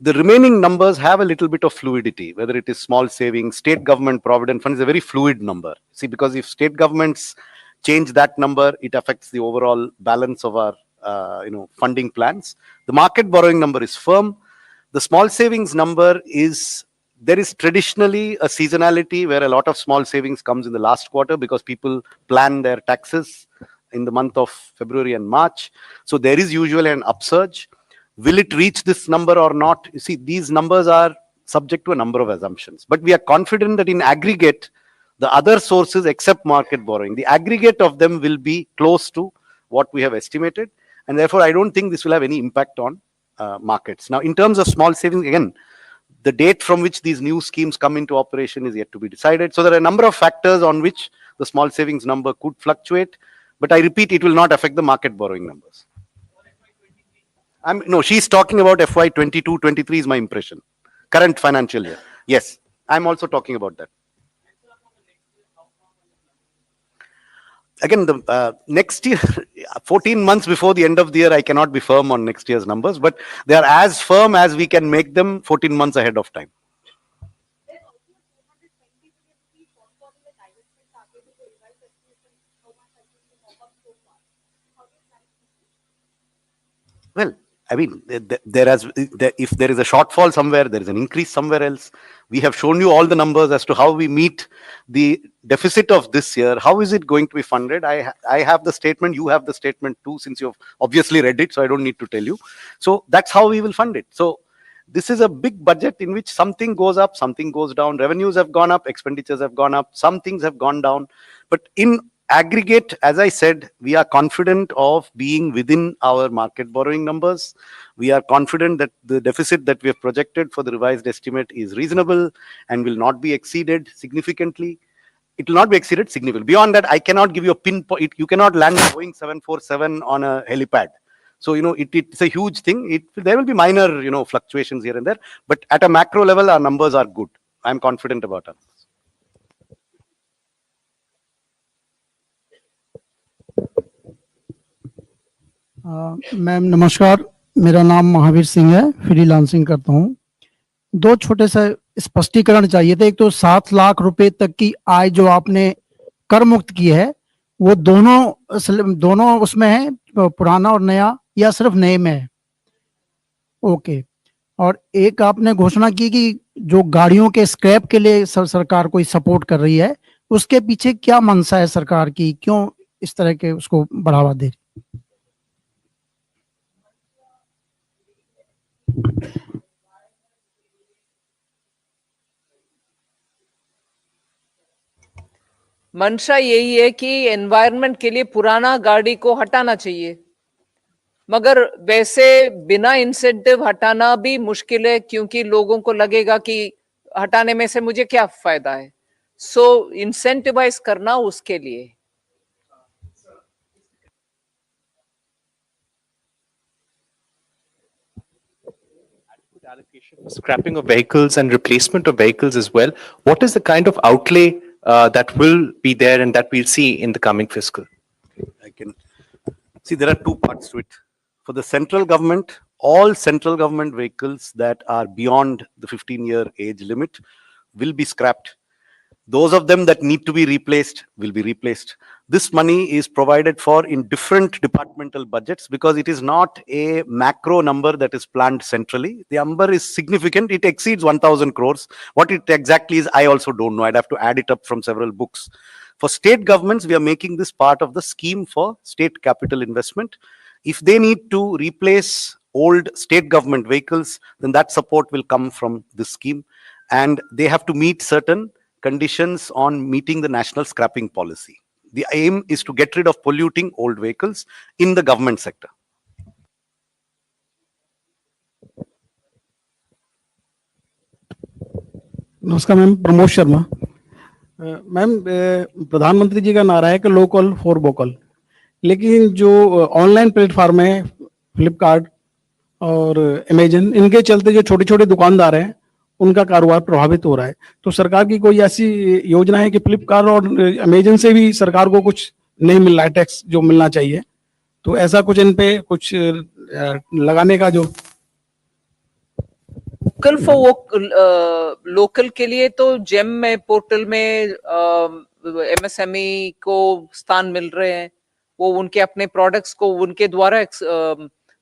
The remaining numbers have a little bit of fluidity, whether it is small savings, state government provident fund is a very fluid number. See, because if state governments change that number, it affects the overall balance of our funding plans. The market borrowing number is firm. The small savings number is, there is traditionally a seasonality where a lot of small savings comes in the last quarter because people plan their taxes in the month of February and March. So there is usually an upsurge. Will it reach this number or not? You see, these numbers are subject to a number of assumptions, but we are confident that in aggregate, the other sources except market borrowing, the aggregate of them will be close to what we have estimated. And therefore, I don't think this will have any impact on markets. Now, in terms of small savings, again, the date from which these new schemes come into operation is yet to be decided. So there are a number of factors on which the small savings number could fluctuate. But I repeat, it will not affect the market borrowing numbers. No, she's talking about FY 22-23 is my impression. Current financial year. Yes, I'm also talking about that. Again, the next year, 14 months before the end of the year, I cannot be firm on next year's numbers, but they are as firm as we can make them 14 months ahead of time. Well, I mean, if there is a shortfall somewhere, there is an increase somewhere else. We have shown you all the numbers as to how we meet the deficit of this year. How is it going to be funded? I have the statement, you have the statement too, since you've obviously read it, so I don't need to tell you. So that's how we will fund it. So this is a big budget in which something goes up, something goes down. Revenues have gone up, expenditures have gone up, some things have gone down. But in aggregate, as I said, we are confident of being within our market borrowing numbers. We are confident that the deficit that we have projected for the revised estimate is reasonable and will not be exceeded significantly. It will not be exceeded significantly. Beyond that, I cannot give you a pinpoint. You cannot land a Boeing 747 on a helipad. So, it's a huge thing. There will be minor, fluctuations here and there. But at a macro level, our numbers are good. I'm confident about it. Ma'am नमस्कार, मेरा नाम महावीर सिंह है, freelancing करता हूँ। दो छोटे से स्पष्टीकरण चाहिए थे। एक तो 7 लाख रुपए तक की आय जो आपने कर मुक्त की है, वो दोनों उसमें है, पुराना और नया, या सिर्फ नए में है? ओके। और एक आपने घोषणा की कि जो गाड़ियों के स्क्रैप के लिए सरकार कोई सपोर्ट कर रही है, उसके पीछे क्या मंशा है सरकार की? क्यों इस तरह के उसको बढ़ावा दे रही? मंशा यही है कि एनवायरनमेंट के लिए पुराना गाड़ी को हटाना चाहिए, मगर वैसे बिना इंसेंटिव हटाना भी मुश्किल है, क्योंकि लोगों को लगेगा कि हटाने में से मुझे क्या फायदा है। सो इंसेंटिवाइज करना उसके लिए। Scrapping of vehicles and replacement of vehicles as well. What is the kind of outlay that will be there and that we'll see in the coming fiscal? I can see there are two parts to it. For the central government, all central government vehicles that are beyond the 15-year age limit will be scrapped. Those of them that need to be replaced will be replaced. This money is provided for in different departmental budgets because it is not a macro number that is planned centrally. The number is significant. It exceeds 1,000 crores. What it exactly is, I also don't know. I'd have to add it up from several books. For state governments, we are making this part of the scheme for state capital investment. If they need to replace old state government vehicles, then that support will come from this scheme. And they have to meet certain conditions on meeting the national scrapping policy. The aim is to get rid of polluting old vehicles in the government sector. नमस्कार ma'am, Pramod Sharma. Ma'am, प्रधानमंत्री जी का नारा है कि local for vocal, लेकिन जो online platform है, फ्लिपकार्ट और अमेजन, इनके चलते जो छोटे छोटे दुकानदार हैं, उनका कारोबार प्रभावित हो रहा है। तो सरकार की कोई ऐसी योजना है कि फ्लिपकार्ट और अमेजन से भी सरकार को कुछ नहीं मिल रहा है टैक्स जो मिलना चाहिए, तो ऐसा कुछ इन पे कुछ लगाने का जो लोकल फॉर लोकल के लिए तो जेम में पोर्टल में एमएसएमई को स्थान मिल रहे हैं। वो उनके अपने प्रोडक्ट्स को उनके द्वारा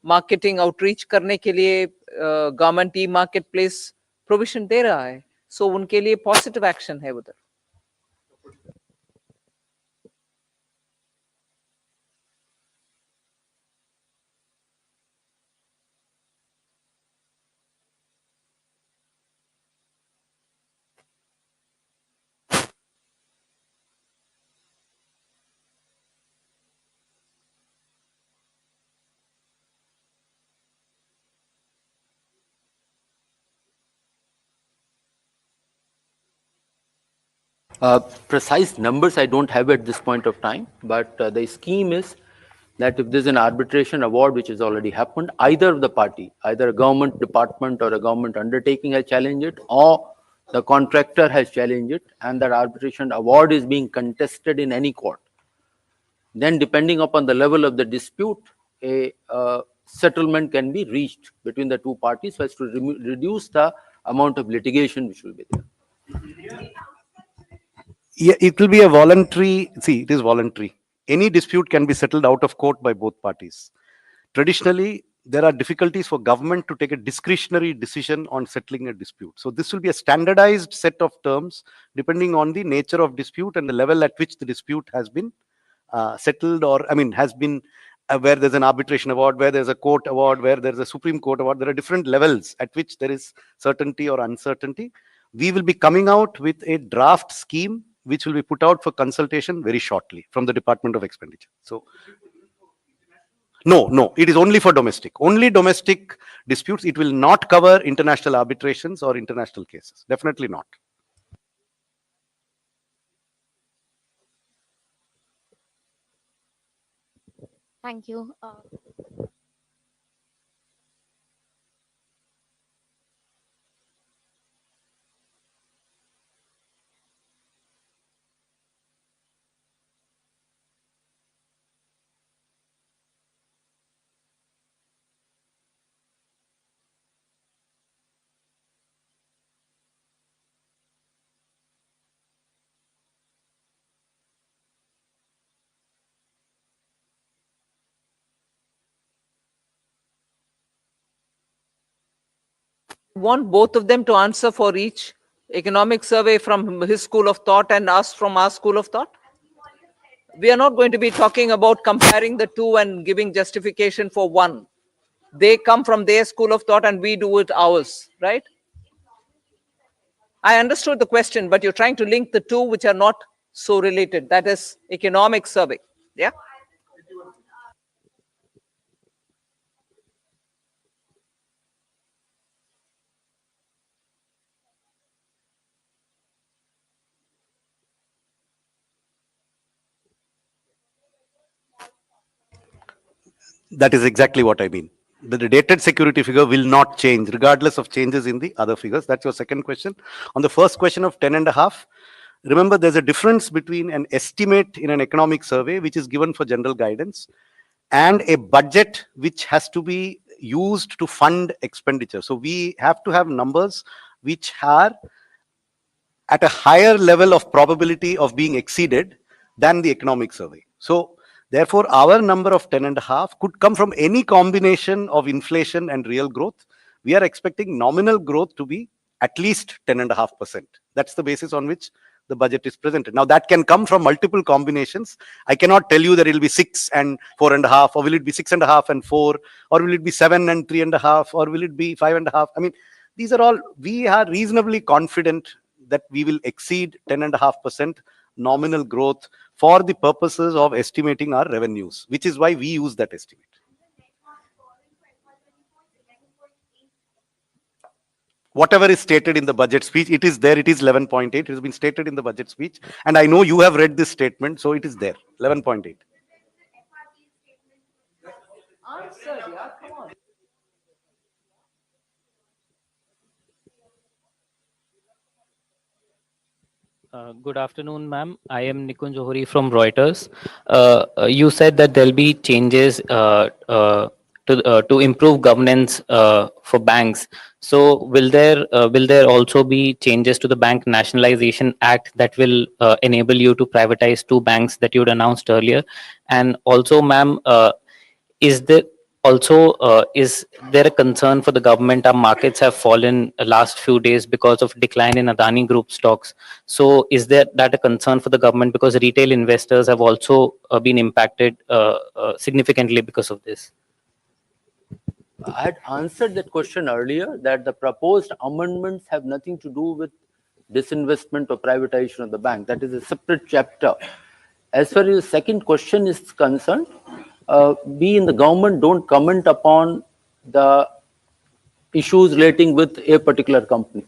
मार्केटिंग आउटरीच करने के लिए government e market place provision दे रहा है। सो उनके लिए पॉजिटिव एक्शन है उधर। Precise numbers I don't have at this point of time, but the scheme is that if there's an arbitration award which has already happened, either of the party, either a government department or a government undertaking has challenged it, or the contractor has challenged it, and that arbitration award is being contested in any court, then depending upon the level of the dispute, a settlement can be reached between the two parties so as to reduce the amount of litigation which will be there. Yeah, it will be a voluntary, see, it is voluntary. Any dispute can be settled out of court by both parties. Traditionally, there are difficulties for government to take a discretionary decision on settling a dispute. So this will be a standardized set of terms depending on the nature of dispute and the level at which the dispute has been settled, or has been where there's an arbitration award, where there's a court award, where there's a Supreme Court award. There are different levels at which there is certainty or uncertainty. We will be coming out with a draft scheme which will be put out for consultation very shortly from the Department of Expenditure. So no, it is only for domestic. Only domestic disputes. It will not cover international arbitrations or international cases. Definitely not. Thank you. Want both of them to answer for each economic survey from his school of thought and us from our school of thought? We are not going to be talking about comparing the two and giving justification for one. They come from their school of thought and we do it ours, right? I understood the question, but you're trying to link the two which are not so related. That is economic survey. Yeah. That is exactly what I mean. The dated security figure will not change regardless of changes in the other figures. That's your second question. On the first question of 10.5, remember there's a difference between an estimate in an economic survey, which is given for general guidance, and a budget which has to be used to fund expenditure. So we have to have numbers which are at a higher level of probability of being exceeded than the economic survey. So therefore, our number of 10.5 could come from any combination of inflation and real growth. We are expecting nominal growth to be at least 10.5%. That's the basis on which the budget is presented. Now, that can come from multiple combinations. I cannot tell you that it will be 6 and 4.5, or will it be 6.5 and 4, or will it be 7 and 3.5, or will it be 5.5? I mean, these are all, we are reasonably confident that we will exceed 10.5% nominal growth for the purposes of estimating our revenues, which is why we use that estimate. Whatever is stated in the budget speech, it is there. It is 11.8. It has been stated in the budget speech. And I know you have read this statement, so it is there, 11.8. Good afternoon, ma'am. I am Nikun Johari from Reuters. You said that there'll be changes to improve governance for banks. So will there also be changes to the Bank Nationalization Act that will enable you to privatize two banks that you'd announced earlier? And also, ma'am, is there a concern for the government? Our markets have fallen the last few days because of decline in Adani Group stocks. So is that a concern for the government, because retail investors have also been impacted significantly because of this? I had answered that question earlier, that the proposed amendments have nothing to do with disinvestment or privatization of the bank. That is a separate chapter. As far as the second question is concerned, we in the government don't comment upon the issues relating with a particular company.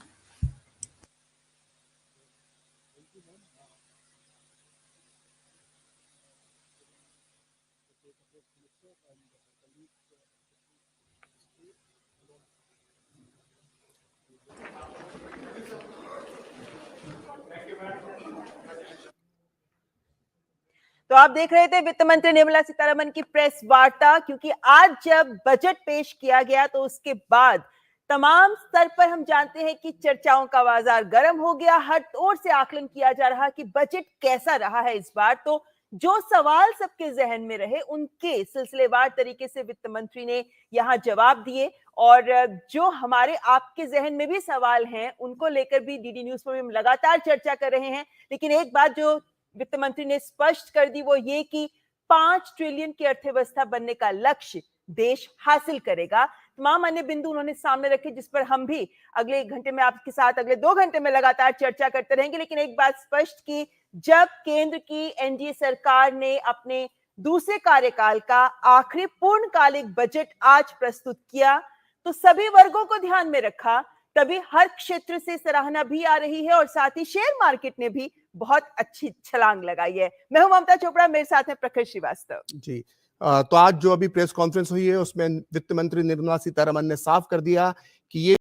तो आप देख रहे थे वित्त मंत्री निर्मला सीतारमन की press वार्ता, क्योंकि आज जब बजट पेश किया गया तो उसके बाद तमाम स्तर पर हम जानते हैं कि चर्चाओं का बाजार गर्म हो गया। हर ओर से आकलन किया जा रहा कि बजट कैसा रहा है इस बार। तो जो सवाल सबके जहन में रहे उनके सिलसिलेवार तरीके से वित्त मंत्री ने यहाँ जवाब दिए, और जो हमारे आपके जहन में भी सवाल हैं उनको लेकर भी डीडी न्यूज पर हम लगातार चर्चा कर रहे हैं। लेकिन एक बात जो वित्त मंत्री ने स्पष्ट कर दी वो ये कि 5 ट्रिलियन की अर्थव्यवस्था बनने का लक्ष्य देश हासिल करेगा। तमाम अन्य बिंदु उन्होंने सामने रखे जिस पर हम भी अगले 1 घंटे में आपके साथ अगले 2 घंटे में लगातार चर्चा करते रहेंगे। लेकिन एक बात स्पष्ट की, जब केंद्र की एनडीए सरकार ने अपने दूसरे कार्यकाल का आखिरी पूर्णकालिक बजट आज प्रस्तुत किया तो सभी वर्गों को ध्यान में रखा, तभी हर क्षेत्र से सराहना भी आ रही है और साथ ही शेयर मार्केट ने भी बहुत अच्छी छलांग लगाई है। मैं हूं ममता चोपड़ा, मेरे साथ है प्रखर श्रीवास्तव जी। तो आज जो अभी प्रेस कॉन्फ्रेंस हुई है उसमें वित्त मंत्री निर्मला सीतारमन ने साफ कर दिया कि ये